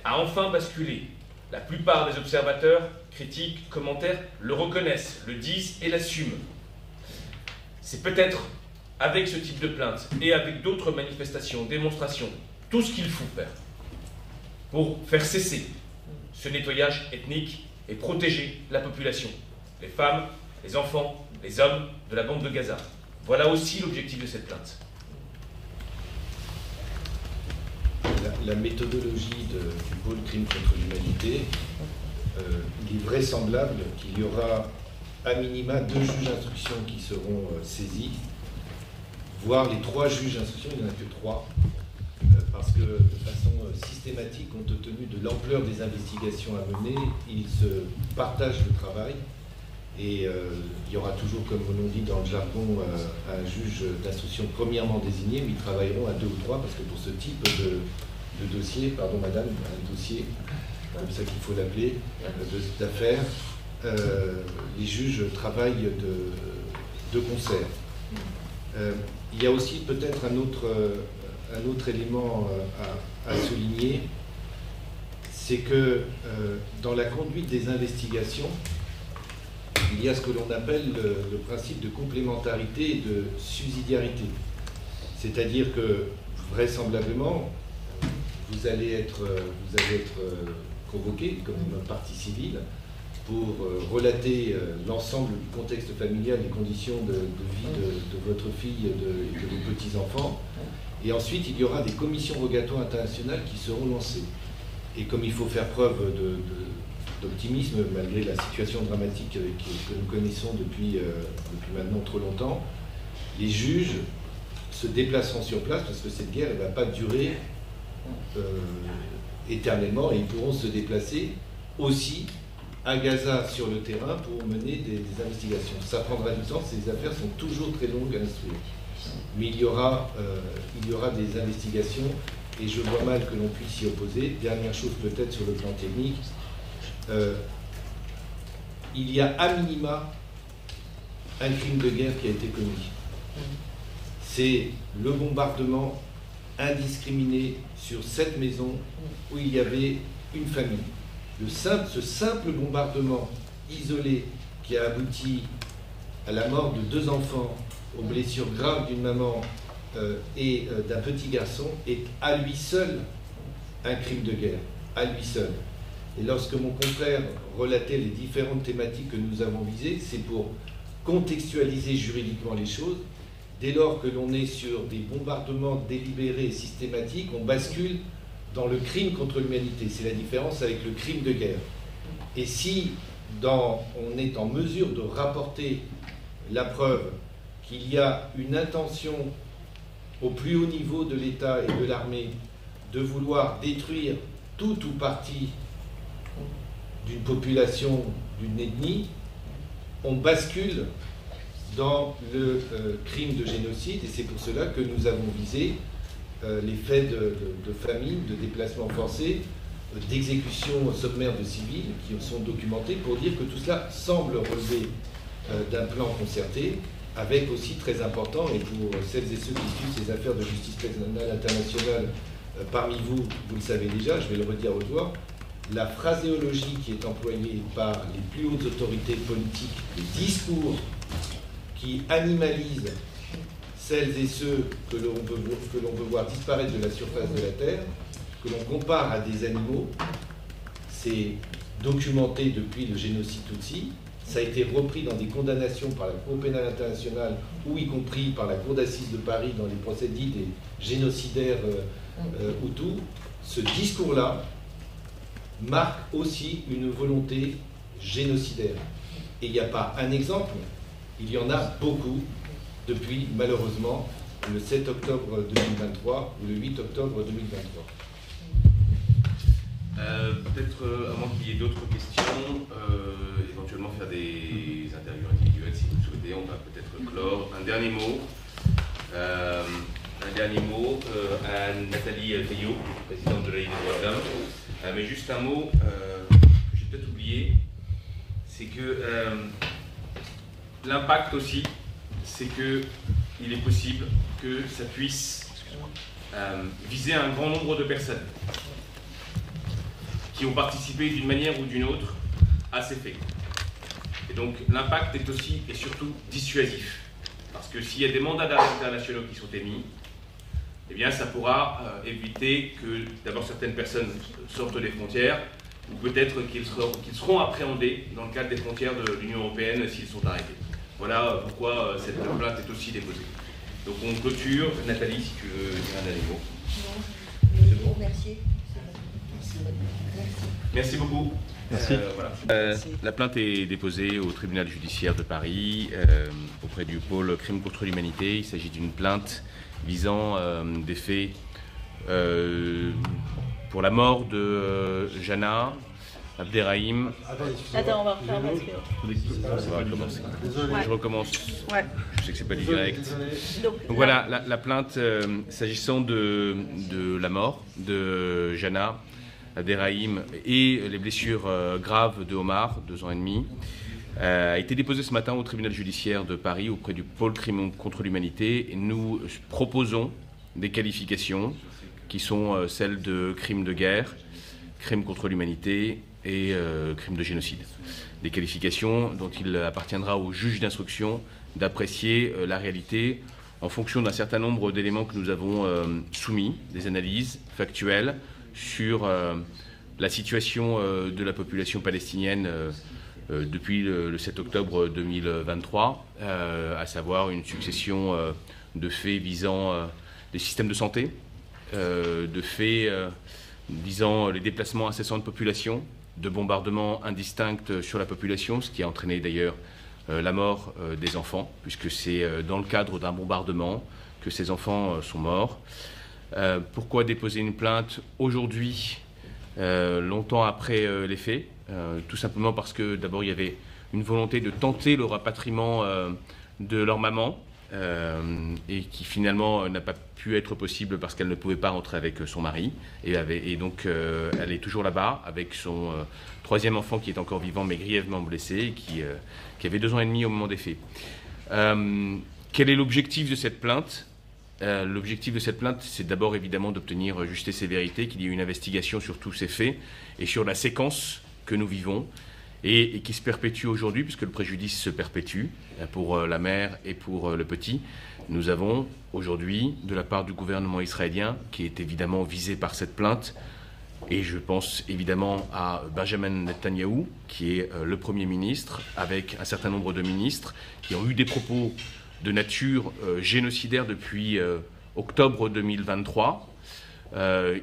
a enfin basculé. La plupart des observateurs, critiques, commentaires le reconnaissent, le disent et l'assument. C'est peut-être avec ce type de plainte et avec d'autres manifestations, démonstrations, tout ce qu'il faut faire pour faire cesser ce nettoyage ethnique et protéger la population, les femmes, les enfants, les hommes de la bande de Gaza. Voilà aussi l'objectif de cette plainte. La méthodologie du pôle crime contre l'humanité, il est vraisemblable qu'il y aura à minima 2 juges d'instruction qui seront saisis, voire les 3 juges d'instruction, il n'y en a que 3, parce que de façon systématique, compte tenu de l'ampleur des investigations à mener, ils se partagent le travail. Et il y aura toujours, comme on dit dans le jargon, un juge d'instruction premièrement désigné, mais ils travailleront à 2 ou 3, parce que pour ce type de dossier, pardon madame, un dossier, comme ça qu'il faut l'appeler, d'affaires, les juges travaillent de concert. Il y a aussi peut-être un autre élément à souligner, c'est que dans la conduite des investigations, il y a ce que l'on appelle le principe de complémentarité et de subsidiarité. C'est-à-dire que, vraisemblablement, vous allez être convoqué comme partie civile pour relater l'ensemble du contexte familial, les conditions de vie de votre fille et de vos petits-enfants. Et ensuite, il y aura des commissions rogatoires internationales qui seront lancées. Et comme il faut faire preuve d'optimisme, malgré la situation dramatique que nous connaissons depuis maintenant trop longtemps, les juges se déplaceront sur place, parce que cette guerre ne va pas durer éternellement, et ils pourront se déplacer aussi à Gaza sur le terrain pour mener des investigations. Ça prendra du temps, ces affaires sont toujours très longues à instruire. Mais il y aura des investigations, et je vois mal que l'on puisse s'y opposer. Dernière chose peut-être sur le plan technique, il y a à minima un crime de guerre qui a été commis. C'est le bombardement indiscriminé sur cette maison où il y avait une famille. Ce simple bombardement isolé qui a abouti à la mort de 2 enfants, aux blessures graves d'une maman et d'un petit garçon est à lui seul un crime de guerre, à lui seul. Et lorsque mon confrère relatait les différentes thématiques que nous avons visées, c'est pour contextualiser juridiquement les choses. Dès lors que l'on est sur des bombardements délibérés et systématiques, on bascule dans le crime contre l'humanité. C'est la différence avec le crime de guerre. Et si on est en mesure de rapporter la preuve qu'il y a une intention au plus haut niveau de l'État et de l'armée de vouloir détruire tout ou partie d'une population, d'une ethnie, on bascule dans le crime de génocide, et c'est pour cela que nous avons visé les faits de famine, de déplacement forcé, d'exécution sommaire de civils qui sont documentés, pour dire que tout cela semble relever d'un plan concerté, avec aussi très important, et pour celles et ceux qui suivent ces affaires de justice pénale internationale, parmi vous, vous le savez déjà, je vais le redire au doigt, la phraséologie qui est employée par les plus hautes autorités politiques, les discours qui animalisent celles et ceux que l'on veut voir disparaître de la surface de la Terre, que l'on compare à des animaux, c'est documenté depuis le génocide Tutsi, ça a été repris dans des condamnations par la Cour pénale internationale, ou y compris par la Cour d'assises de Paris dans les procès dits des génocidaires Hutus. Ce discours-là marque aussi une volonté génocidaire. Et il n'y a pas un exemple, il y en a beaucoup depuis, malheureusement, le 7 octobre 2023 ou le 8 octobre 2023. Peut-être, à moins qu'il y ait d'autres questions, éventuellement faire des interviews individuelles si vous le souhaitez, on va peut-être clore. Un dernier mot. À Nathalie Veillot, présidente de la Ligue des droits de l'homme. Mais juste un mot que j'ai peut-être oublié, c'est que l'impact aussi, c'est qu'il est possible que ça puisse viser un grand nombre de personnes qui ont participé d'une manière ou d'une autre à ces faits. Et donc l'impact est aussi et surtout dissuasif. Parce que s'il y a des mandats d'arrêt internationaux qui sont émis, eh bien ça pourra éviter que d'abord certaines personnes sortent des frontières, ou peut-être qu'ils seront appréhendés dans le cadre des frontières de l'Union européenne s'ils sont arrêtés. Voilà pourquoi cette plainte est aussi déposée. Donc on clôture. Nathalie, si tu veux dire un dernier mot. Non, je vous remercie. Merci beaucoup. Merci. Voilà. La plainte est déposée au tribunal judiciaire de Paris auprès du pôle crime contre l'humanité. Il s'agit d'une plainte visant des faits pour la mort de Jana Abderrahim. Attends, on va refaire parce que... Ça va recommencer. Désolé. Je recommence. Ouais. Je sais que c'est pas du direct. Donc voilà, la plainte s'agissant de la mort de Jana Abderrahim et les blessures graves de Omar, 2 ans et demi, a été déposée ce matin au tribunal judiciaire de Paris auprès du pôle crime contre l'humanité. Nous proposons des qualifications qui sont celles de crimes de guerre, crimes contre l'humanité et crimes de génocide. Des qualifications dont il appartiendra au juge d'instruction d'apprécier la réalité en fonction d'un certain nombre d'éléments que nous avons soumis, des analyses factuelles sur la situation de la population palestinienne depuis le 7 octobre 2023, à savoir une succession de faits visant les systèmes de santé, de faits visant les déplacements incessants de population, de bombardements indistincts sur la population, ce qui a entraîné d'ailleurs la mort des enfants, puisque c'est dans le cadre d'un bombardement que ces enfants sont morts. Pourquoi déposer une plainte aujourd'hui, longtemps après les faits? Tout simplement parce que d'abord il y avait une volonté de tenter le rapatriement de leur maman, et qui finalement n'a pas pu être possible parce qu'elle ne pouvait pas rentrer avec son mari, et donc elle est toujours là-bas avec son 3e enfant qui est encore vivant mais grièvement blessé, et qui avait 2 ans et demi au moment des faits. Quel est l'objectif de cette plainte? L'objectif de cette plainte, c'est d'abord évidemment d'obtenir justice et vérité, qu'il y ait une investigation sur tous ces faits et sur la séquence que nous vivons et qui se perpétue aujourd'hui, puisque le préjudice se perpétue pour la mère et pour le petit. Nous avons aujourd'hui, de la part du gouvernement israélien, qui est évidemment visé par cette plainte, et je pense évidemment à Benjamin Netanyahou, qui est le Premier ministre, avec un certain nombre de ministres qui ont eu des propos de nature génocidaire depuis octobre 2023.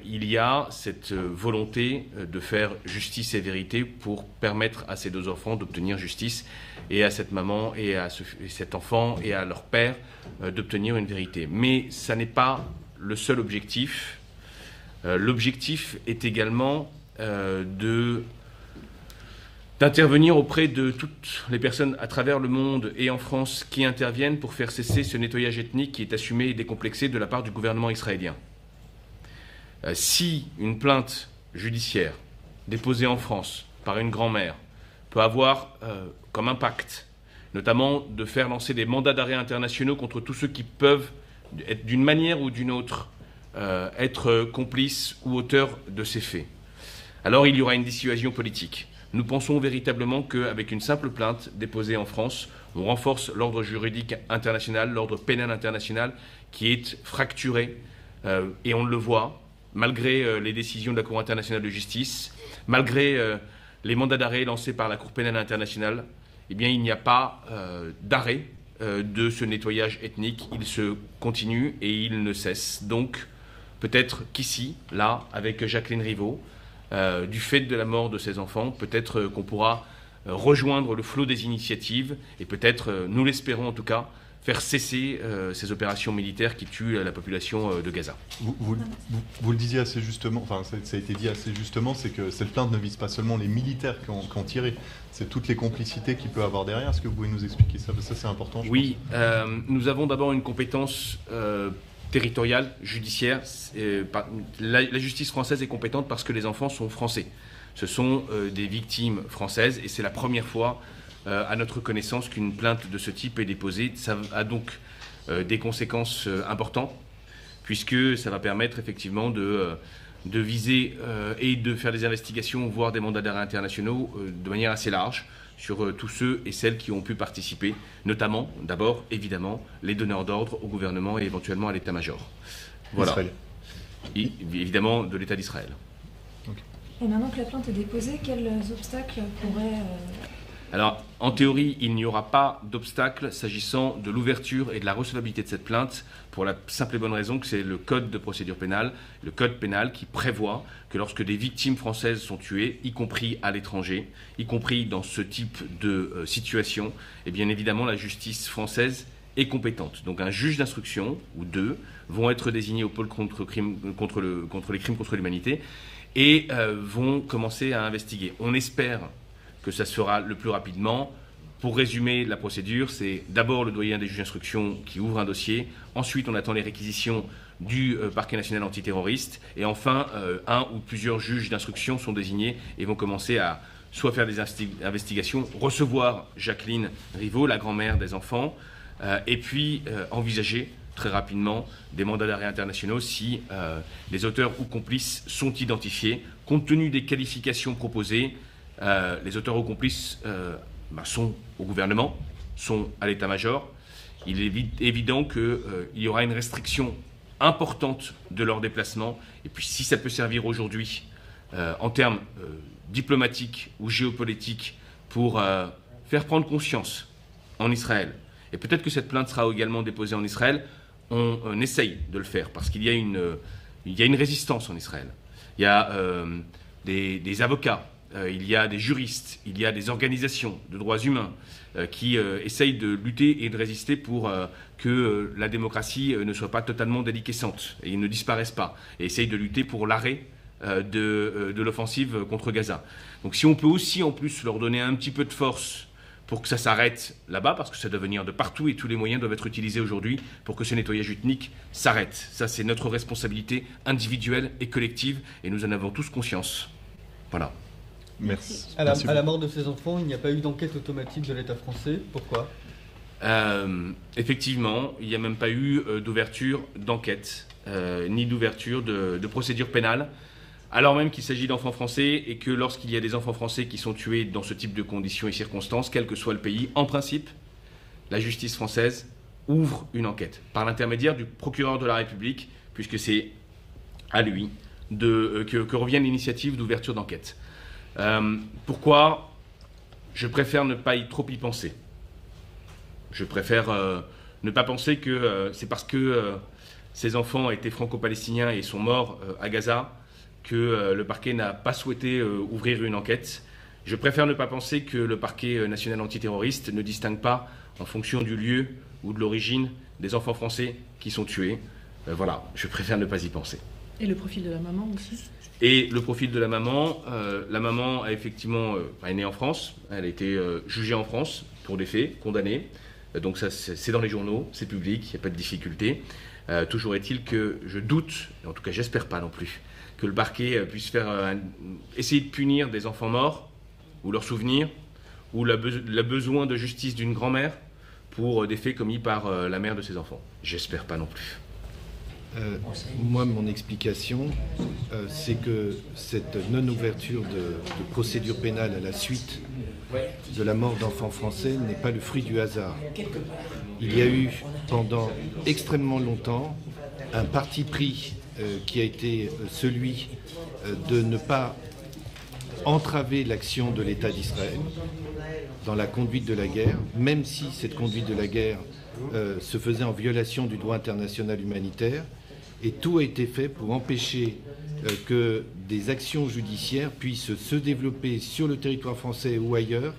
Il y a cette volonté de faire justice et vérité pour permettre à ces 2 enfants d'obtenir justice, et à cette maman et à cet enfant et à leur père d'obtenir une vérité. Mais ça n'est pas le seul objectif. L'objectif est également d'intervenir auprès de toutes les personnes à travers le monde et en France qui interviennent pour faire cesser ce nettoyage ethnique qui est assumé et décomplexé de la part du gouvernement israélien. Si une plainte judiciaire déposée en France par une grand-mère peut avoir comme impact, notamment de faire lancer des mandats d'arrêt internationaux contre tous ceux qui peuvent, d'une manière ou d'une autre, être complices ou auteurs de ces faits, alors il y aura une dissuasion politique. Nous pensons véritablement qu'avec une simple plainte déposée en France, on renforce l'ordre juridique international, l'ordre pénal international, qui est fracturé, et on le voit, malgré les décisions de la Cour internationale de justice, malgré les mandats d'arrêt lancés par la Cour pénale internationale, eh bien, il n'y a pas d'arrêt de ce nettoyage ethnique. Il se continue et il ne cesse. Donc, peut-être qu'ici, là, avec Jacqueline Rivaud, du fait de la mort de ses enfants, peut-être qu'on pourra rejoindre le flot des initiatives et peut-être, nous l'espérons en tout cas, faire cesser ces opérations militaires qui tuent la population de Gaza. Vous le disiez assez justement, enfin ça a été dit assez justement, c'est que cette plainte ne vise pas seulement les militaires qui ont tiré, c'est toutes les complicités qu'il peut avoir derrière. Est-ce que vous pouvez nous expliquer ça? Ça c'est important. Oui, nous avons d'abord une compétence territoriale, judiciaire. La justice française est compétente parce que les enfants sont français. Ce sont des victimes françaises et c'est la première fois à notre connaissance qu'une plainte de ce type est déposée. Ça a donc des conséquences importantes, puisque ça va permettre effectivement de viser et de faire des investigations, voire des mandats d'arrêt internationaux de manière assez large sur tous ceux et celles qui ont pu participer, notamment, d'abord, évidemment, les donneurs d'ordre au gouvernement et éventuellement à l'état-major. Voilà. Et, évidemment, de l'État d'Israël. Okay. Et maintenant que la plainte est déposée, quels obstacles pourraient... Alors, en théorie, il n'y aura pas d'obstacle s'agissant de l'ouverture et de la recevabilité de cette plainte, pour la simple et bonne raison que c'est le code de procédure pénale, le code pénal qui prévoit que lorsque des victimes françaises sont tuées, y compris à l'étranger, y compris dans ce type de situation, et bien évidemment la justice française et compétente. Donc un juge d'instruction, ou deux, vont être désignés au pôle contre les crimes contre l'humanité et vont commencer à investiguer. On espère que ça sera le plus rapidement. Pour résumer la procédure, c'est d'abord le doyen des juges d'instruction qui ouvre un dossier, ensuite on attend les réquisitions du parquet national antiterroriste, et enfin un ou plusieurs juges d'instruction sont désignés et vont commencer à soit faire des investigations, recevoir Jacqueline Rivaux, la grand-mère des enfants, et puis envisager très rapidement des mandats d'arrêt internationaux si les auteurs ou complices sont identifiés. Compte tenu des qualifications proposées, les auteurs ou complices sont au gouvernement, sont à l'état-major. Il est évident qu'il y aura une restriction importante de leur déplacement. Et puis si ça peut servir aujourd'hui en termes diplomatiques ou géopolitiques pour faire prendre conscience en Israël, et peut-être que cette plainte sera également déposée en Israël, on essaye de le faire parce qu'il y a une résistance en Israël. Il y a des avocats, il y a des juristes, il y a des organisations de droits humains qui essayent de lutter et de résister pour que la démocratie ne soit pas totalement déliquescente et ne disparaisse pas, et essayent de lutter pour l'arrêt de l'offensive contre Gaza. Donc si on peut aussi en plus leur donner un petit peu de force pour que ça s'arrête là-bas, parce que ça doit venir de partout et tous les moyens doivent être utilisés aujourd'hui pour que ce nettoyage ethnique s'arrête. Ça, c'est notre responsabilité individuelle et collective et nous en avons tous conscience. Voilà. Merci. À la mort de ces enfants, il n'y a pas eu d'enquête automatique de l'État français. Pourquoi ? Effectivement, il n'y a même pas eu d'ouverture d'enquête, ni d'ouverture de procédure pénale, alors même qu'il s'agit d'enfants français et que lorsqu'il y a des enfants français qui sont tués dans ce type de conditions et circonstances, quel que soit le pays, en principe, la justice française ouvre une enquête par l'intermédiaire du procureur de la République, puisque c'est à lui que revient l'initiative d'ouverture d'enquête. Pourquoi ? Je préfère ne pas trop y penser. Je préfère ne pas penser que c'est parce que ces enfants étaient franco-palestiniens et sont morts à Gaza que le parquet n'a pas souhaité ouvrir une enquête. Je préfère ne pas penser que le parquet national antiterroriste ne distingue pas en fonction du lieu ou de l'origine des enfants français qui sont tués. Voilà, je préfère ne pas y penser. Et le profil de la maman aussi ? Et le profil de la maman a effectivement, est née en France, elle a été jugée en France pour des faits, condamnée. Donc ça, c'est dans les journaux, c'est public, il n'y a pas de difficulté. Toujours est-il que je doute, en tout cas j'espère pas non plus, que le parquet puisse essayer de punir des enfants morts, ou leurs souvenirs, ou le besoin de justice d'une grand-mère pour des faits commis par la mère de ses enfants. J'espère pas non plus. Moi, mon explication, c'est que cette non-ouverture de procédure pénale à la suite de la mort d'enfants français n'est pas le fruit du hasard. Il y a eu pendant extrêmement longtemps un parti pris qui a été celui de ne pas entraver l'action de l'État d'Israël dans la conduite de la guerre, même si cette conduite de la guerre se faisait en violation du droit international humanitaire. Et tout a été fait pour empêcher que des actions judiciaires puissent se développer sur le territoire français ou ailleurs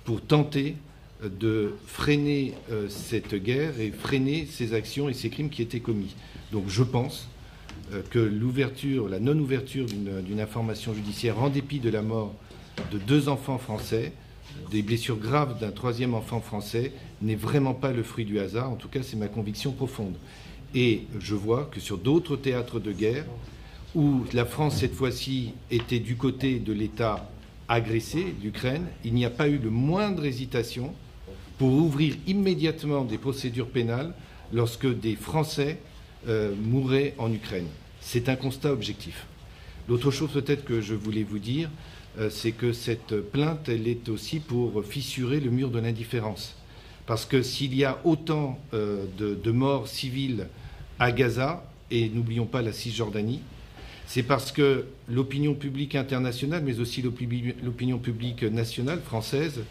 pour tenter de freiner cette guerre et freiner ces actions et ces crimes qui étaient commis. Donc je pense que la non-ouverture d'une information judiciaire en dépit de la mort de 2 enfants français, des blessures graves d'un 3e enfant français, n'est vraiment pas le fruit du hasard. En tout cas, c'est ma conviction profonde. Et je vois que sur d'autres théâtres de guerre, où la France, cette fois-ci, était du côté de l'État agressé, l'Ukraine, il n'y a pas eu le moindre hésitation pour ouvrir immédiatement des procédures pénales lorsque des Français mouraient en Ukraine. C'est un constat objectif. L'autre chose peut-être que je voulais vous dire, c'est que cette plainte, elle est aussi pour fissurer le mur de l'indifférence. Parce que s'il y a autant de morts civiles à Gaza, et n'oublions pas la Cisjordanie, c'est parce que l'opinion publique internationale, mais aussi l'opinion publique nationale, française,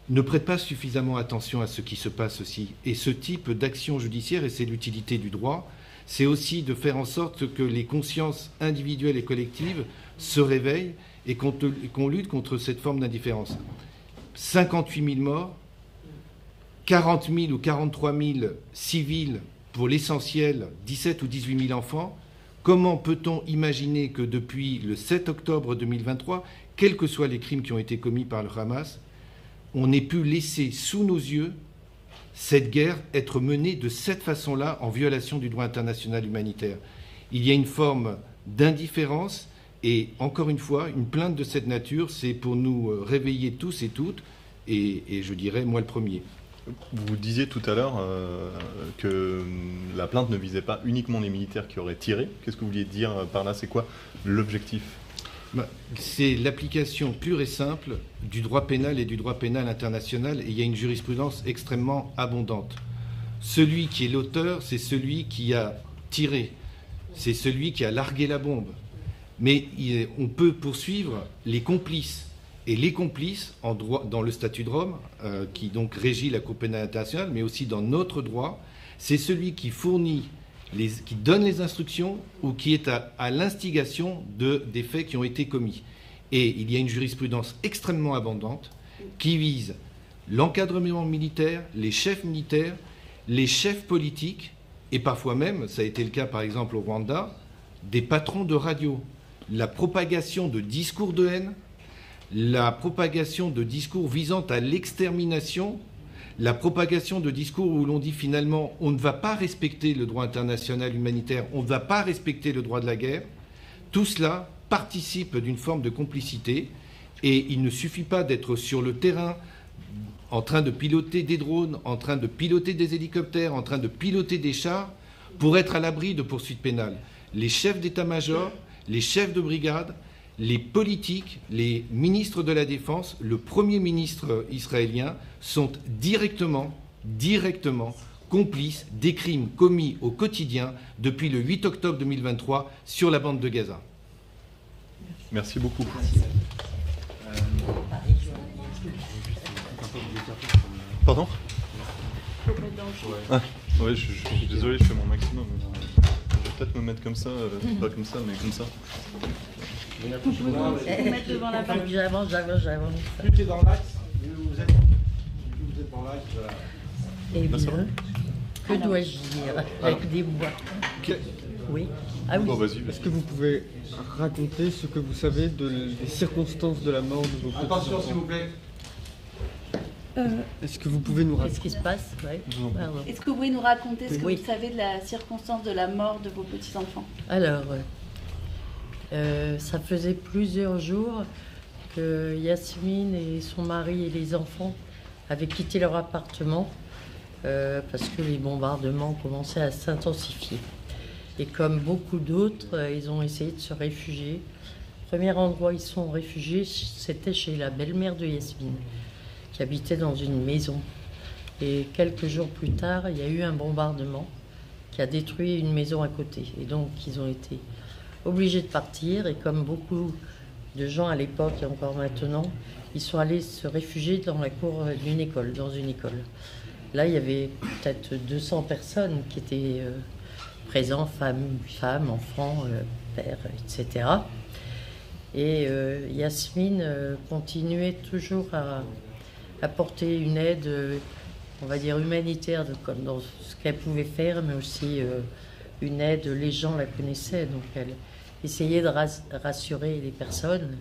ne prête pas suffisamment attention à ce qui se passe aussi. Et ce type d'action judiciaire, et c'est l'utilité du droit, c'est aussi de faire en sorte que les consciences individuelles et collectives se réveillent et qu'on lutte contre cette forme d'indifférence. 58 000 morts, 40 000 ou 43 000 civils, pour l'essentiel 17 ou 18 000 enfants, comment peut-on imaginer que depuis le 7 octobre 2023, quels que soient les crimes qui ont été commis par le Hamas, on ait pu laisser sous nos yeux cette guerre être menée de cette façon-là en violation du droit international humanitaire? Il y a une forme d'indifférence et, encore une fois, une plainte de cette nature, c'est pour nous réveiller tous et toutes, et je dirais moi le premier. Vous disiez tout à l'heure que la plainte ne visait pas uniquement les militaires qui auraient tiré. Qu'est-ce que vous vouliez dire par là? C'est quoi l'objectif? C'est l'application pure et simple du droit pénal et du droit pénal international, et il y a une jurisprudence extrêmement abondante. Celui qui est l'auteur, c'est celui qui a tiré, c'est celui qui a largué la bombe. Mais on peut poursuivre les complices. Et les complices, dans le statut de Rome, qui donc régit la Cour pénale internationale, mais aussi dans notre droit, c'est celui qui fournit, qui donne les instructions ou qui est à l'instigation des faits qui ont été commis. Et il y a une jurisprudence extrêmement abondante qui vise l'encadrement militaire, les chefs militaires, les chefs politiques, et parfois même, ça a été le cas par exemple au Rwanda, des patrons de radio. La propagation de discours de haine, la propagation de discours visant à l'extermination, la propagation de discours où l'on dit finalement on ne va pas respecter le droit international humanitaire, on ne va pas respecter le droit de la guerre, tout cela participe d'une forme de complicité, et il ne suffit pas d'être sur le terrain en train de piloter des drones, en train de piloter des hélicoptères, en train de piloter des chars pour être à l'abri de poursuites pénales. Les chefs d'état-major, les chefs de brigade, les politiques, les ministres de la Défense, le Premier ministre israélien sont directement complices des crimes commis au quotidien depuis le 8 octobre 2023 sur la bande de Gaza. Merci beaucoup. Pardon? Ouais, je suis désolé, je fais mon maximum. Je vais peut-être me mettre comme ça, pas comme ça, mais comme ça. Vous pouvez vous mettre devant la porte. J'avance. Plus dans l'axe, vous êtes dans l'axe. Eh bien, que dois-je dire avec des bois? Oui. Ah oui. Bon, vas-y. Est-ce que vous pouvez raconter ce que vous savez des circonstances de la mort de vos petits-enfants? Attention, s'il vous plaît. Est-ce que vous pouvez nous raconter? Qu'est-ce qui se passe? Ouais. Est-ce que vous pouvez nous raconter ce que Oui. vous savez de la circonstance de la mort de vos petits-enfants? Alors, ça faisait plusieurs jours que Yasmine et son mari et les enfants avaient quitté leur appartement parce que les bombardements commençaient à s'intensifier. Et comme beaucoup d'autres, ils ont essayé de se réfugier. Le premier endroit où ils sont réfugiés, c'était chez la belle-mère de Yasmine, qui habitait dans une maison. Et quelques jours plus tard, il y a eu un bombardement qui a détruit une maison à côté. Et donc, ils ont été obligés de partir. Et comme beaucoup de gens à l'époque et encore maintenant, ils sont allés se réfugier dans la cour d'une école, dans une école. Là, il y avait peut-être 200 personnes qui étaient présents, femmes, enfants, pères, etc. Et Yasmine continuait toujours à apporter une aide, on va dire humanitaire, comme dans ce qu'elle pouvait faire, mais aussi une aide, les gens la connaissaient, donc elle essayait de rassurer les personnes,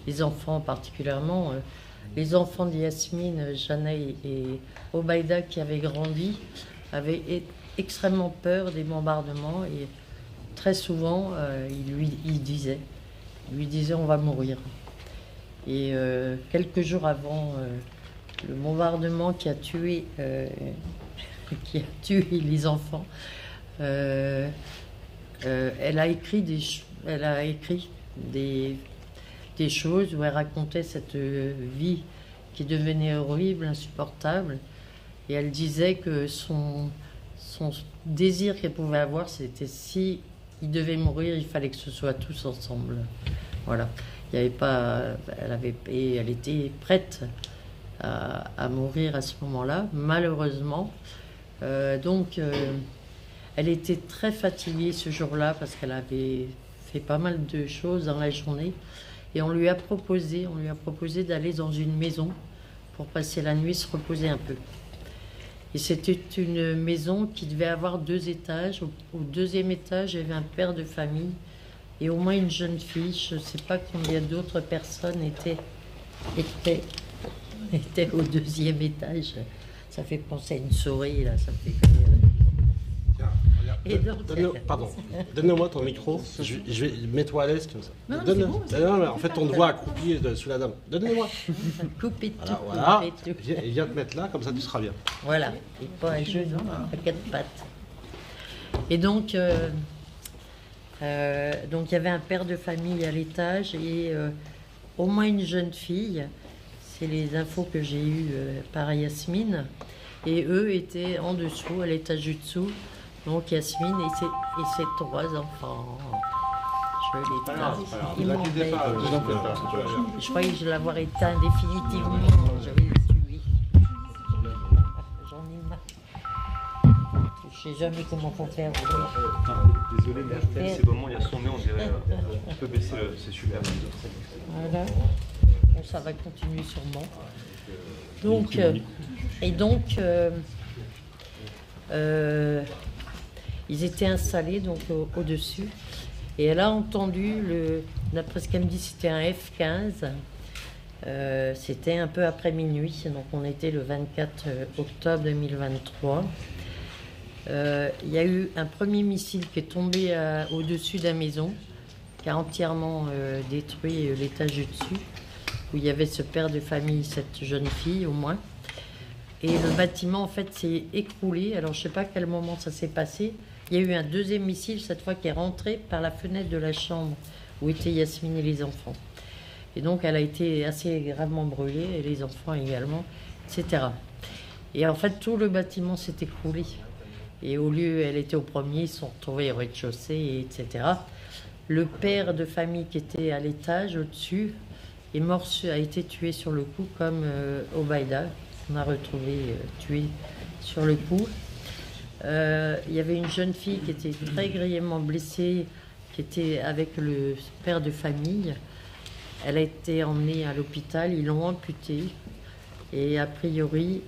les enfants particulièrement. Les enfants de Yasmine, Janaï et Obaïda, qui avaient grandi, avaient extrêmement peur des bombardements, et très souvent, il lui disait on va mourir. Et quelques jours avant le bombardement qui a tué les enfants, elle a écrit des choses où elle racontait cette vie qui devenait horrible, insupportable, et elle disait que son désir qu'elle pouvait avoir, c'était si il devait mourir, il fallait que ce soit tous ensemble. Voilà. Il y avait pas, elle était prête à mourir à ce moment-là, malheureusement. Donc, elle était très fatiguée ce jour-là parce qu'elle avait fait pas mal de choses dans la journée. Et on lui a proposé d'aller dans une maison pour passer la nuit, se reposer un peu. Et c'était une maison qui devait avoir 2 étages. Au 2e étage, il y avait un père de famille et au moins une jeune fille. Je ne sais pas combien d'autres personnes étaient au 2e étage. Ça fait penser à une souris, là. Ça fait... Et donc... Pardon, donne-moi ton micro, je vais mets-toi à l'aise comme ça. Non, en fait, on te voit accroupi sous la dame. Donne-moi. Coupé tout. Voilà, viens te mettre là, comme ça tu seras bien. Voilà, et pas à genoux, à 4 pattes. Et donc, il y avait un père de famille à l'étage et au moins une jeune fille. C'est les infos que j'ai eues par Yasmine. Et eux étaient en dessous, à l'étage du dessous. Donc Yasmine et ses 3 enfants. Je les Je croyais que je l'avoir éteint définitivement. J'avais tué. J'en ai marre. Je sais jamais comment faut faire. Désolé, mais à ces moments, il y a son nez, on dirait. Tu peux baisser c'est super. Voilà. Bon, ça va continuer sûrement. Donc, ils étaient installés donc au-dessus. Et elle a entendu, d'après ce qu'elle me dit, c'était un F-15. C'était un peu après minuit, donc on était le 24 octobre 2023. Il y a eu un premier missile qui est tombé au-dessus de la maison, qui a entièrement détruit l'étage du dessus, où il y avait ce père de famille, cette jeune fille au moins. Et le bâtiment, en fait, s'est écroulé. Alors, je ne sais pas à quel moment ça s'est passé. Il y a eu un 2e missile, cette fois, qui est rentré par la fenêtre de la chambre où étaient Yasmine et les enfants. Et donc, elle a été assez gravement brûlée, et les enfants également, etc. Et en fait, tout le bâtiment s'est écroulé. Et au lieu, elle était au premier, ils se sont retrouvés au rez-de-chaussée, etc. Le père de famille qui était à l'étage, au-dessus, est mort, a été tué sur le coup, comme Obaïda. On a retrouvé tué sur le coup. Il y avait une jeune fille qui était très grièvement blessée, qui était avec le père de famille. Elle a été emmenée à l'hôpital, ils l'ont amputée. Et a priori,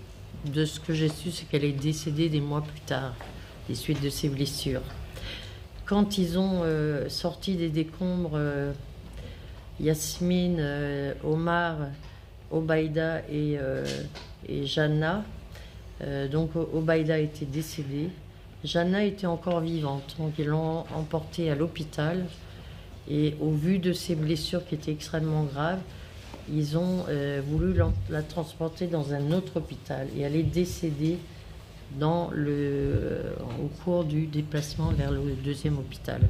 de ce que j'ai su, c'est qu'elle est décédée des mois plus tard, des suites de ses blessures. Quand ils ont sorti des décombres, Yasmine, Omar, Obaïda et Jana, donc Obaïda était décédée, Jana était encore vivante, donc ils l'ont emportée à l'hôpital et au vu de ses blessures qui étaient extrêmement graves, ils ont voulu la transporter dans un autre hôpital et elle est décédée au cours du déplacement vers le 2e hôpital.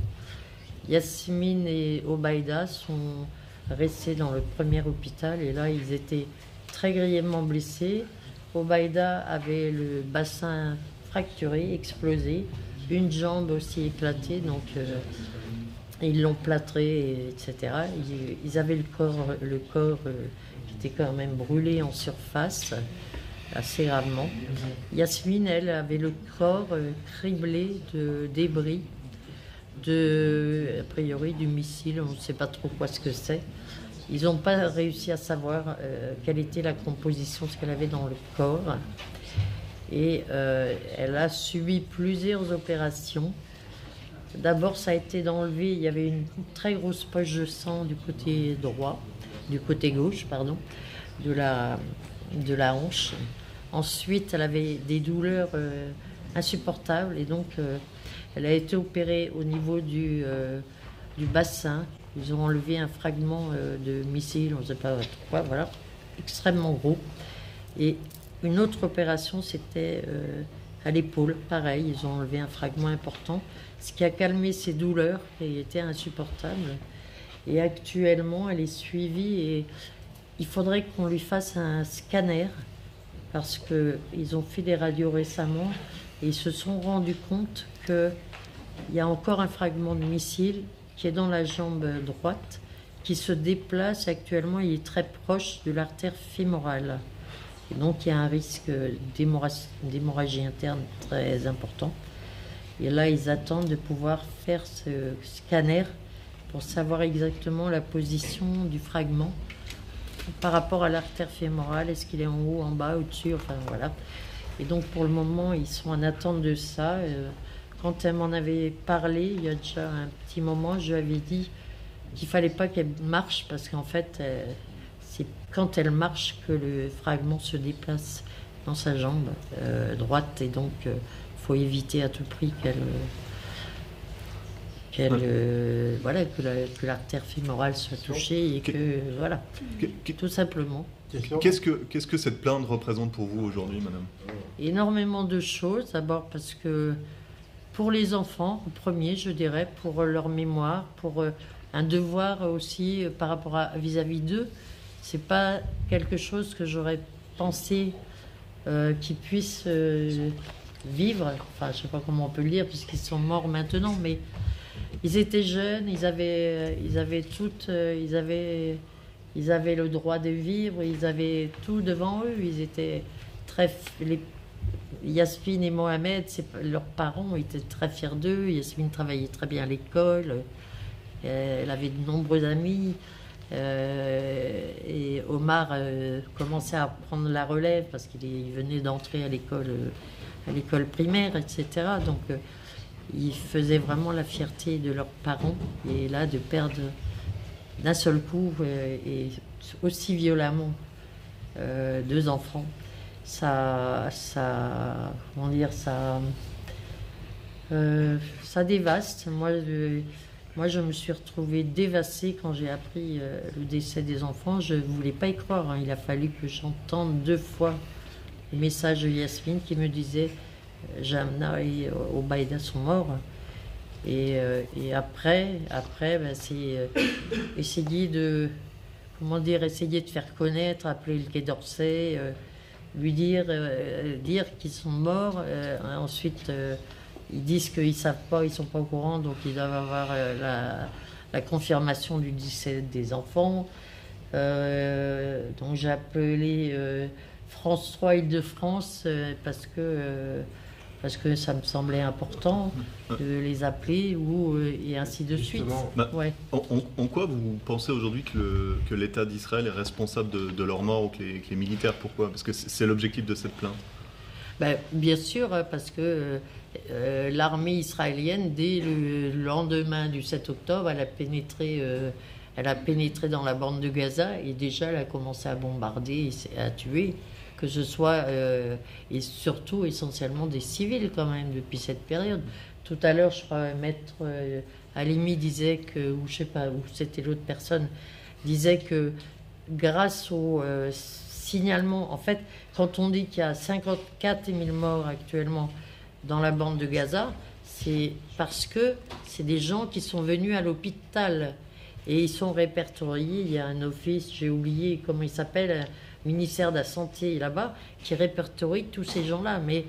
Yasmine et Obaïda sont restés dans le premier hôpital et là ils étaient très grièvement blessés. Obaïda avait le bassin fracturé, explosé, une jambe aussi éclatée, donc ils l'ont plâtré, etc. Ils avaient le corps qui était quand même brûlé en surface, assez gravement. Yasmine, elle, avait le corps criblé de débris, a priori du missile, on ne sait pas trop quoi ce que c'est. Ils n'ont pas réussi à savoir quelle était la composition, ce qu'elle avait dans le corps. Et elle a subi plusieurs opérations. D'abord, ça a été d'enlever, il y avait une très grosse poche de sang du côté gauche, pardon, de la hanche. Ensuite, elle avait des douleurs insupportables et donc elle a été opérée au niveau du bassin. Ils ont enlevé un fragment de missile, on ne sait pas quoi, voilà, extrêmement gros. Et une autre opération, c'était à l'épaule, pareil, ils ont enlevé un fragment important, ce qui a calmé ses douleurs et était insupportable. Et actuellement, elle est suivie et il faudrait qu'on lui fasse un scanner parce qu'ils ont fait des radios récemment et ils se sont rendus compte qu'il y a encore un fragment de missile qui est dans la jambe droite, qui se déplace actuellement, il est très proche de l'artère fémorale. Et donc il y a un risque d'hémorragie interne très important. Et là, ils attendent de pouvoir faire ce scanner pour savoir exactement la position du fragment par rapport à l'artère fémorale. Est-ce qu'il est en haut, en bas, au-dessus, enfin voilà. Et donc pour le moment, ils sont en attente de ça. Quand elle m'en avait parlé, il y a déjà un petit moment, je lui avais dit qu'il fallait pas qu'elle marche parce qu'en fait, c'est quand elle marche que le fragment se déplace dans sa jambe droite et donc faut éviter à tout prix voilà, que l'artère fémorale soit touchée et que voilà, tout simplement. Qu'est-ce que cette plainte représente pour vous aujourd'hui, madame? Énormément de choses. D'abord parce que pour les enfants, en premier, je dirais, pour leur mémoire, pour un devoir aussi par rapport à vis-à-vis d'eux. C'est pas quelque chose que j'aurais pensé qu'ils puissent vivre. Enfin, je sais pas comment on peut le dire puisqu'ils sont morts maintenant, mais ils étaient jeunes, ils avaient le droit de vivre, ils avaient tout devant eux. Ils étaient Yasmine et Mohamed, leurs parents étaient très fiers d'eux. Yasmine travaillait très bien à l'école, elle avait de nombreux amis. Et Omar commençait à prendre la relève parce qu'il venait d'entrer à l'école primaire, etc. Donc ils faisaient vraiment la fierté de leurs parents. Et là, de perdre d'un seul coup et aussi violemment 2 enfants, ça dévaste. Moi, je me suis retrouvée dévastée quand j'ai appris le décès des enfants. Je ne voulais pas y croire. Hein. Il a fallu que j'entende 2 fois le message de Yasmine qui me disait Jamna et Obaïda sont morts. Et après c'est essayer de faire connaître, appeler le Quai d'Orsay, lui dire qu'ils sont morts. Ensuite, ils disent qu'ils ne savent pas, ils ne sont pas au courant, donc ils doivent avoir la confirmation du décès des enfants. Donc j'ai appelé France 3 Île-de-France parce que ça me semblait important de les appeler et ainsi de suite. Ouais. En quoi vous pensez aujourd'hui que l'État d'Israël est responsable de leur mort ou que les militaires? Pourquoi? Parce que c'est l'objectif de cette plainte. Bien sûr, parce que l'armée israélienne, dès le lendemain du 7 octobre, elle a pénétré dans la bande de Gaza et déjà elle a commencé à bombarder et à tuer, que ce soit, et surtout essentiellement des civils quand même, depuis cette période. Tout à l'heure, je crois, Maître Halimi disait que, ou je sais pas, ou c'était l'autre personne, disait que grâce au signalement, en fait, quand on dit qu'il y a 54 000 morts actuellement dans la bande de Gaza, c'est parce que c'est des gens qui sont venus à l'hôpital et ils sont répertoriés. Il y a un office, j'ai oublié comment il s'appelle, ministère de la Santé là-bas, qui répertorie tous ces gens-là. Mais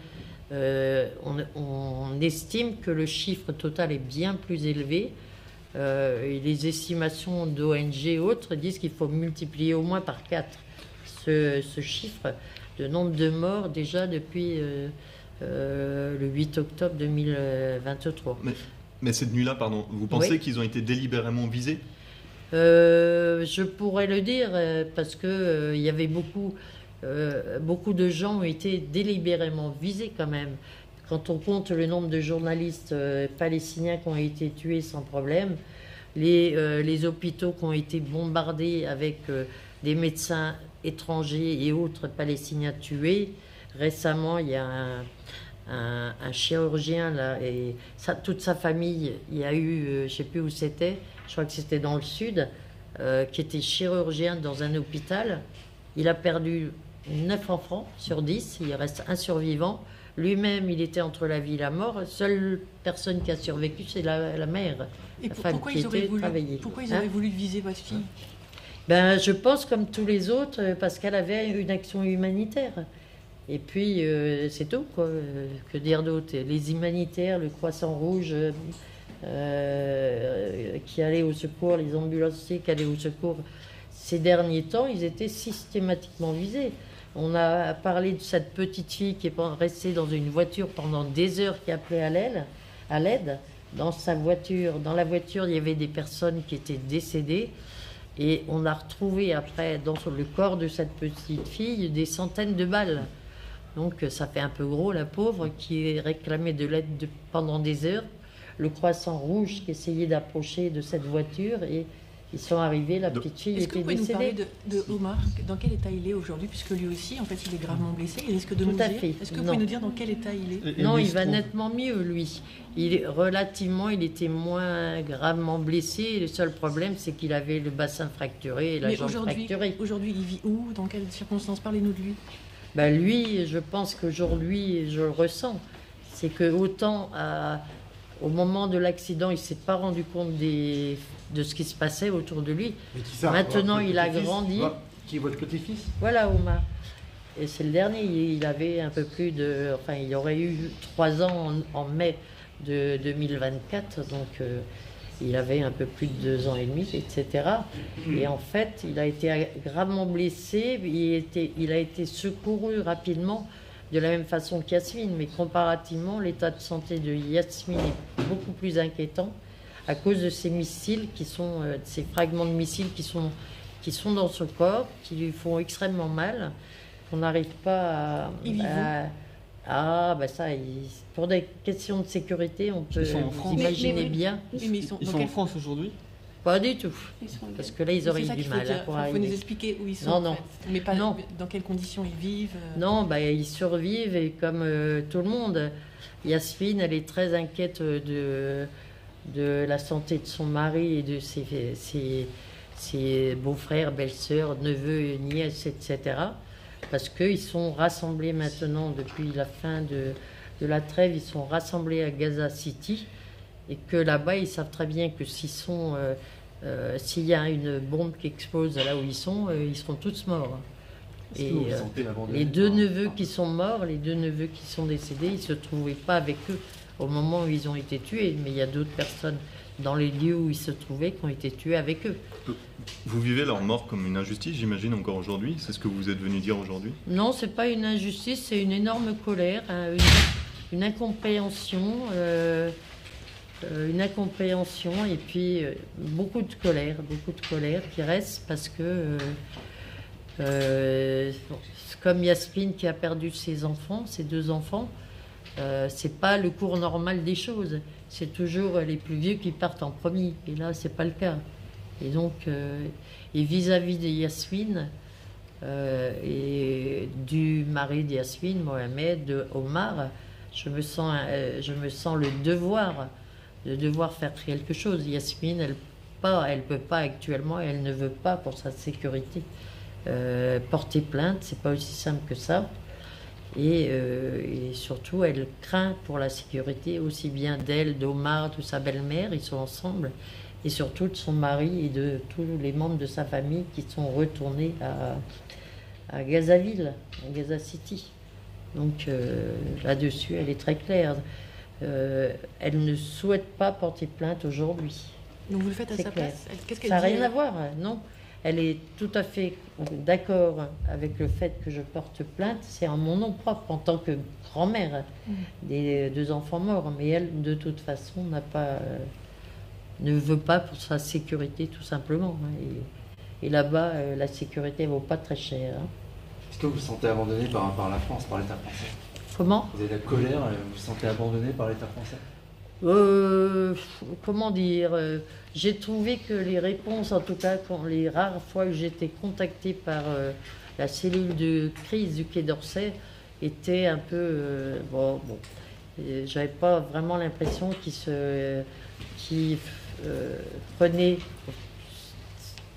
on estime que le chiffre total est bien plus élevé. Et les estimations d'ONG et autres disent qu'il faut multiplier au moins par 4 ce chiffre de nombre de morts déjà depuis le 8 octobre 2023. Mais cette nuit-là, pardon, vous pensez qu'ils ont été délibérément visés? Je pourrais le dire parce que il y avait beaucoup de gens ont été délibérément visés quand même. Quand on compte le nombre de journalistes palestiniens qui ont été tués sans problème, les hôpitaux qui ont été bombardés avec des médecins étrangers et autres Palestiniens tués. Récemment, il y a un chirurgien là et toute sa famille. Il y a eu, je ne sais plus où c'était. Je crois que c'était dans le sud, qui était chirurgien dans un hôpital. Il a perdu 9 enfants sur 10, il reste un survivant. Lui-même, il était entre la vie et la mort. Seule personne qui a survécu, c'est la mère, et la femme qui était travaillée. Pourquoi ils auraient voulu viser votre fille? Je pense comme tous les autres, parce qu'elle avait une action humanitaire. Et puis, c'est tout, quoi. Que dire d'autre? Les humanitaires, le Croissant Rouge... qui allaient au secours, les ambulanciers qui allaient au secours, ces derniers temps, ils étaient systématiquement visés. On a parlé de cette petite fille qui est restée dans une voiture pendant des heures, qui appelait à l'aide. Dans la voiture, il y avait des personnes qui étaient décédées et on a retrouvé après dans le corps de cette petite fille des centaines de balles. Donc ça fait un peu gros, la pauvre, qui réclamait de l'aide pendant des heures. Le Croissant Rouge qui essayait d'approcher de cette voiture et ils sont arrivés, la petite fille Est-ce que était vous pouvez nous parler décédée. de Omar? Dans quel état il est aujourd'hui? Puisque lui aussi, en fait, il est gravement blessé. Il risque de Tout mourir. à fait. Est-ce que vous Non. pouvez nous dire dans quel état il est? Non, il va nettement mieux, lui. Il était moins gravement blessé. Le seul problème, c'est qu'il avait le bassin fracturé et la jambe fracturée. Aujourd'hui, il vit où? Dans quelles circonstances? Parlez-nous de lui. Ben lui, je pense qu'aujourd'hui, je le ressens. C'est que autant au moment de l'accident, il ne s'est pas rendu compte de ce qui se passait autour de lui. Mais qui ça? Maintenant, Votre il a petit-fils? grandi. Qui est votre petit-fils? Voilà, Omar. Et c'est le dernier. Il avait un peu plus de... Enfin, il aurait eu 3 ans en mai de 2024. Donc, il avait un peu plus de 2 ans et demi, etc. Et en fait, il a été gravement blessé. Il a été secouru rapidement, de la même façon qu'Yasmine. Mais comparativement, l'état de santé de Yasmine est beaucoup plus inquiétant à cause de ces missiles ces fragments de missiles qui sont dans son corps, qui lui font extrêmement mal, qu'on n'arrive pas à... Il vit où? Pour des questions de sécurité, on peut Ils sont en France. imaginer bien. Mais Ils sont en France aujourd'hui? Pas du tout. Parce que là, ils auraient C'est ça eu du qu'il faut mal dire. pour Il faut arriver. nous expliquer où ils sont. Non, en non. fait. Mais pas Non. dans quelles conditions ils vivent. Non, ils survivent et comme tout le monde. Yasmine, elle est très inquiète de la santé de son mari et de ses beaux-frères, belles-sœurs, neveux, nièces, etc. Parce qu'ils sont rassemblés maintenant, depuis la fin de la trêve, ils sont rassemblés à Gaza City. Et que là-bas, ils savent très bien que s'il y a une bombe qui explose là où ils seront tous morts. Et les 2 neveux qui sont morts, les 2 neveux qui sont décédés, ils ne se trouvaient pas avec eux au moment où ils ont été tués. Mais il y a d'autres personnes dans les lieux où ils se trouvaient qui ont été tués avec eux. Vous vivez leur mort comme une injustice, j'imagine, encore aujourd'hui? C'est ce que vous êtes venu dire aujourd'hui? Non, c'est pas une injustice, c'est une énorme colère, hein, une incompréhension. Une incompréhension et puis beaucoup de colère qui reste parce que comme Yasmine qui a perdu ses 2 enfants, c'est pas le cours normal des choses. C'est toujours les plus vieux qui partent en premier et là c'est pas le cas. Et donc et vis-à-vis de Yasmine et du mari de Yasmine, Mohamed, de Omar, je me sens le de devoir faire quelque chose. Yasmine, elle peut pas actuellement, elle ne veut pas pour sa sécurité porter plainte, c'est pas aussi simple que ça. Et surtout, elle craint pour la sécurité aussi bien d'elle, d'Omar, de sa belle-mère, ils sont ensemble, et surtout de son mari et de tous les membres de sa famille qui sont retournés à Gazaville, à Gaza City. Donc là-dessus, elle est très claire. Elle ne souhaite pas porter plainte aujourd'hui. Donc vous le faites à sa clair. place. Qu'est-ce qu'elle Ça n'a dit, rien à voir, non. Elle est tout à fait d'accord avec le fait que je porte plainte. C'est en mon nom propre, en tant que grand-mère des 2 enfants morts. Mais elle, de toute façon, ne veut pas pour sa sécurité, tout simplement. Et là-bas, la sécurité ne vaut pas très cher. Est-ce que vous vous sentez abandonné par la France, par l'État français? Comment? Vous avez la colère et vous vous sentez abandonné par l'État français? Comment dire, j'ai trouvé que les réponses, en tout cas, les rares fois où j'étais contactée par la cellule de crise du Quai d'Orsay, étaient un peu... j'avais pas vraiment l'impression qu'ils prenaient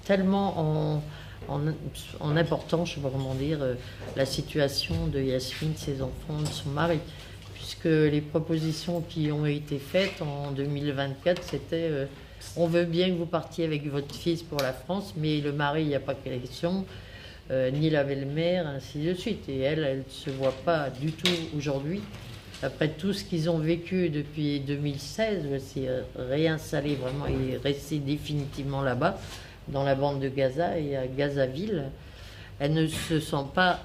tellement en importance, je ne sais pas comment dire, la situation de Yasmine, ses enfants, de son mari. Puisque les propositions qui ont été faites en 2024, c'était on veut bien que vous partiez avec votre fils pour la France, mais le mari, il n'y a pas question, ni la belle-mère, ainsi de suite. Et elle ne se voit pas du tout aujourd'hui. Après tout ce qu'ils ont vécu depuis 2016, c'est réinstallé vraiment et rester définitivement là-bas, dans la bande de Gaza et à Gazaville. Elle ne se sent pas,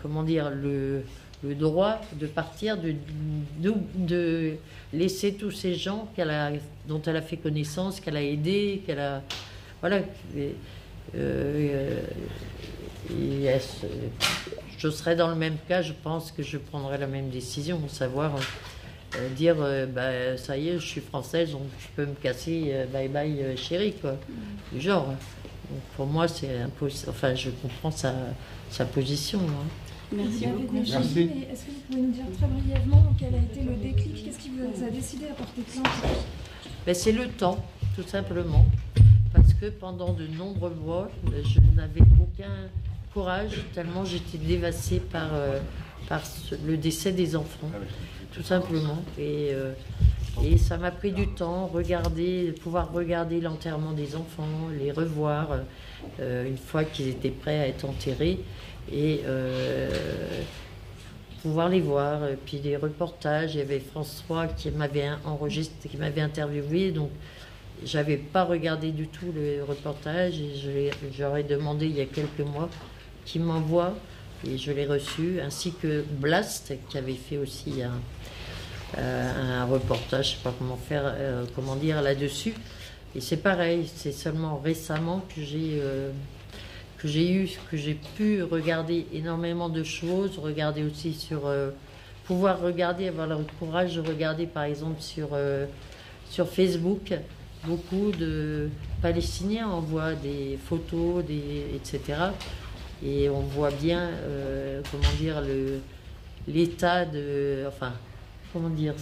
comment dire, le droit de partir, de laisser tous ces gens dont elle a fait connaissance, qu'elle a aidé, qu'elle a... Voilà. Je je serais dans le même cas, je pense que je prendrais la même décision, savoir dire bah, ça y est, je suis française, donc je peux me casser, bye bye chérie, quoi, du genre. Donc pour moi, c'est impossible. Enfin, je comprends sa position. Hein. Merci beaucoup. Merci. Est-ce que vous pouvez nous dire très brièvement quel a été le déclic? Qu'est-ce qui vous a décidé à porter plainte? Ben, c'est le temps, tout simplement. Parce que pendant de nombreux mois, je n'avais aucun courage, tellement j'étais dévastée par le décès des enfants, tout simplement. Et ça m'a pris du temps, pouvoir regarder l'enterrement des enfants, les revoir une fois qu'ils étaient prêts à être enterrés, et pouvoir les voir. Puis les reportages, il y avait François qui m'avait enregistré, qui m'avait interviewé, donc j'avais pas regardé du tout le reportage, et j'aurais demandé il y a quelques mois qu'il m'envoie, et je l'ai reçu, ainsi que Blast qui avait fait aussi un reportage, je sais pas comment dire là-dessus. Et c'est pareil, c'est seulement récemment que j'ai pu regarder énormément de choses, regarder aussi pouvoir regarder, avoir le courage de regarder par exemple sur Facebook. Beaucoup de Palestiniens envoient des photos, etc. Et on voit bien, comment dire, l'état de, enfin, comment dire,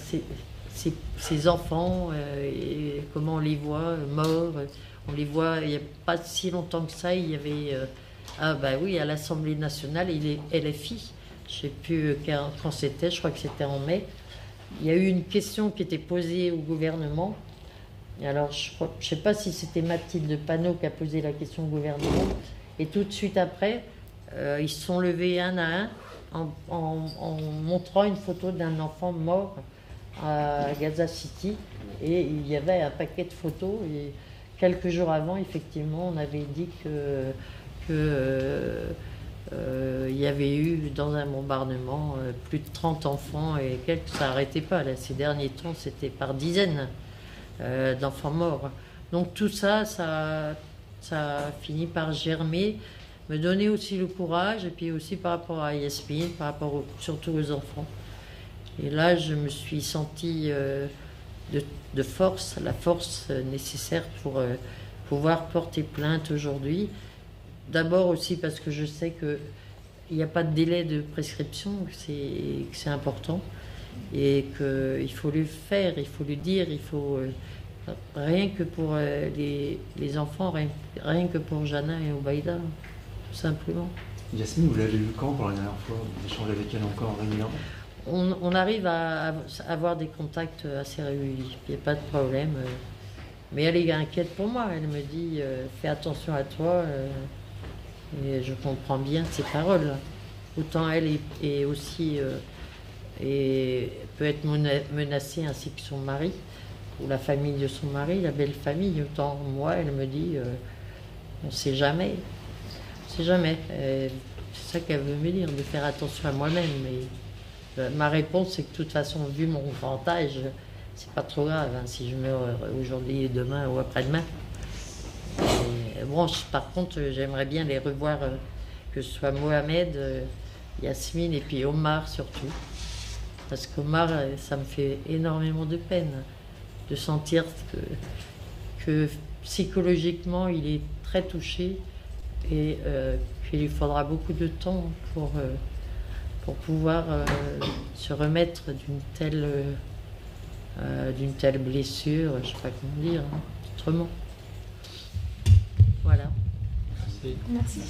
ces enfants, et comment on les voit morts. On les voit, il n'y a pas si longtemps que ça, il y avait, ah bah oui, à l'Assemblée nationale, il est LFI, je ne sais plus quand c'était, je crois que c'était en mai. Il y a eu une question qui était posée au gouvernement. Alors, je ne sais pas si c'était Mathilde Panot qui a posé la question au gouvernement. Et tout de suite après, ils se sont levés un à un en montrant une photo d'un enfant mort à Gaza City. Et il y avait un paquet de photos. Et quelques jours avant, effectivement, on avait dit il y avait eu dans un bombardement plus de 30 enfants et ça n'arrêtait pas. Là, ces derniers temps, c'était par dizaines d'enfants morts. Donc tout ça, ça a fini par germer, me donner aussi le courage, et puis aussi par rapport à Yasmine, par rapport surtout aux enfants. Et là, je me suis sentie de force, la force nécessaire pour pouvoir porter plainte aujourd'hui. D'abord aussi parce que je sais qu'il n'y a pas de délai de prescription, que c'est important, et qu'il faut le faire, il faut le dire, il faut... rien que pour les enfants, rien que pour Jana et Obaïda, tout simplement. Yasmine, vous l'avez vu quand pour la dernière fois? Vous échangez avec elle encore en réunion? On arrive à avoir des contacts assez réguliers, il n'y a pas de problème. Mais elle est inquiète pour moi, elle me dit fais attention à toi, et je comprends bien ses paroles. Autant elle est aussi peut être menacée, ainsi que son mari, ou la famille de son mari, la belle famille. Autant moi, elle me dit on ne sait jamais. On sait jamais. C'est ça qu'elle veut me dire, de faire attention à moi-même. Mais ma réponse, c'est que de toute façon, vu mon grand âge, c'est pas trop grave hein, si je meurs aujourd'hui, demain ou après-demain. Bon, par contre, j'aimerais bien les revoir, que ce soit Mohamed, Yasmine et puis Omar surtout. Parce qu'Omar, ça me fait énormément de peine de sentir que psychologiquement, il est très touché, et qu'il lui faudra beaucoup de temps pour pouvoir se remettre d'une telle blessure, je ne sais pas comment dire, hein, autrement. Voilà. Merci.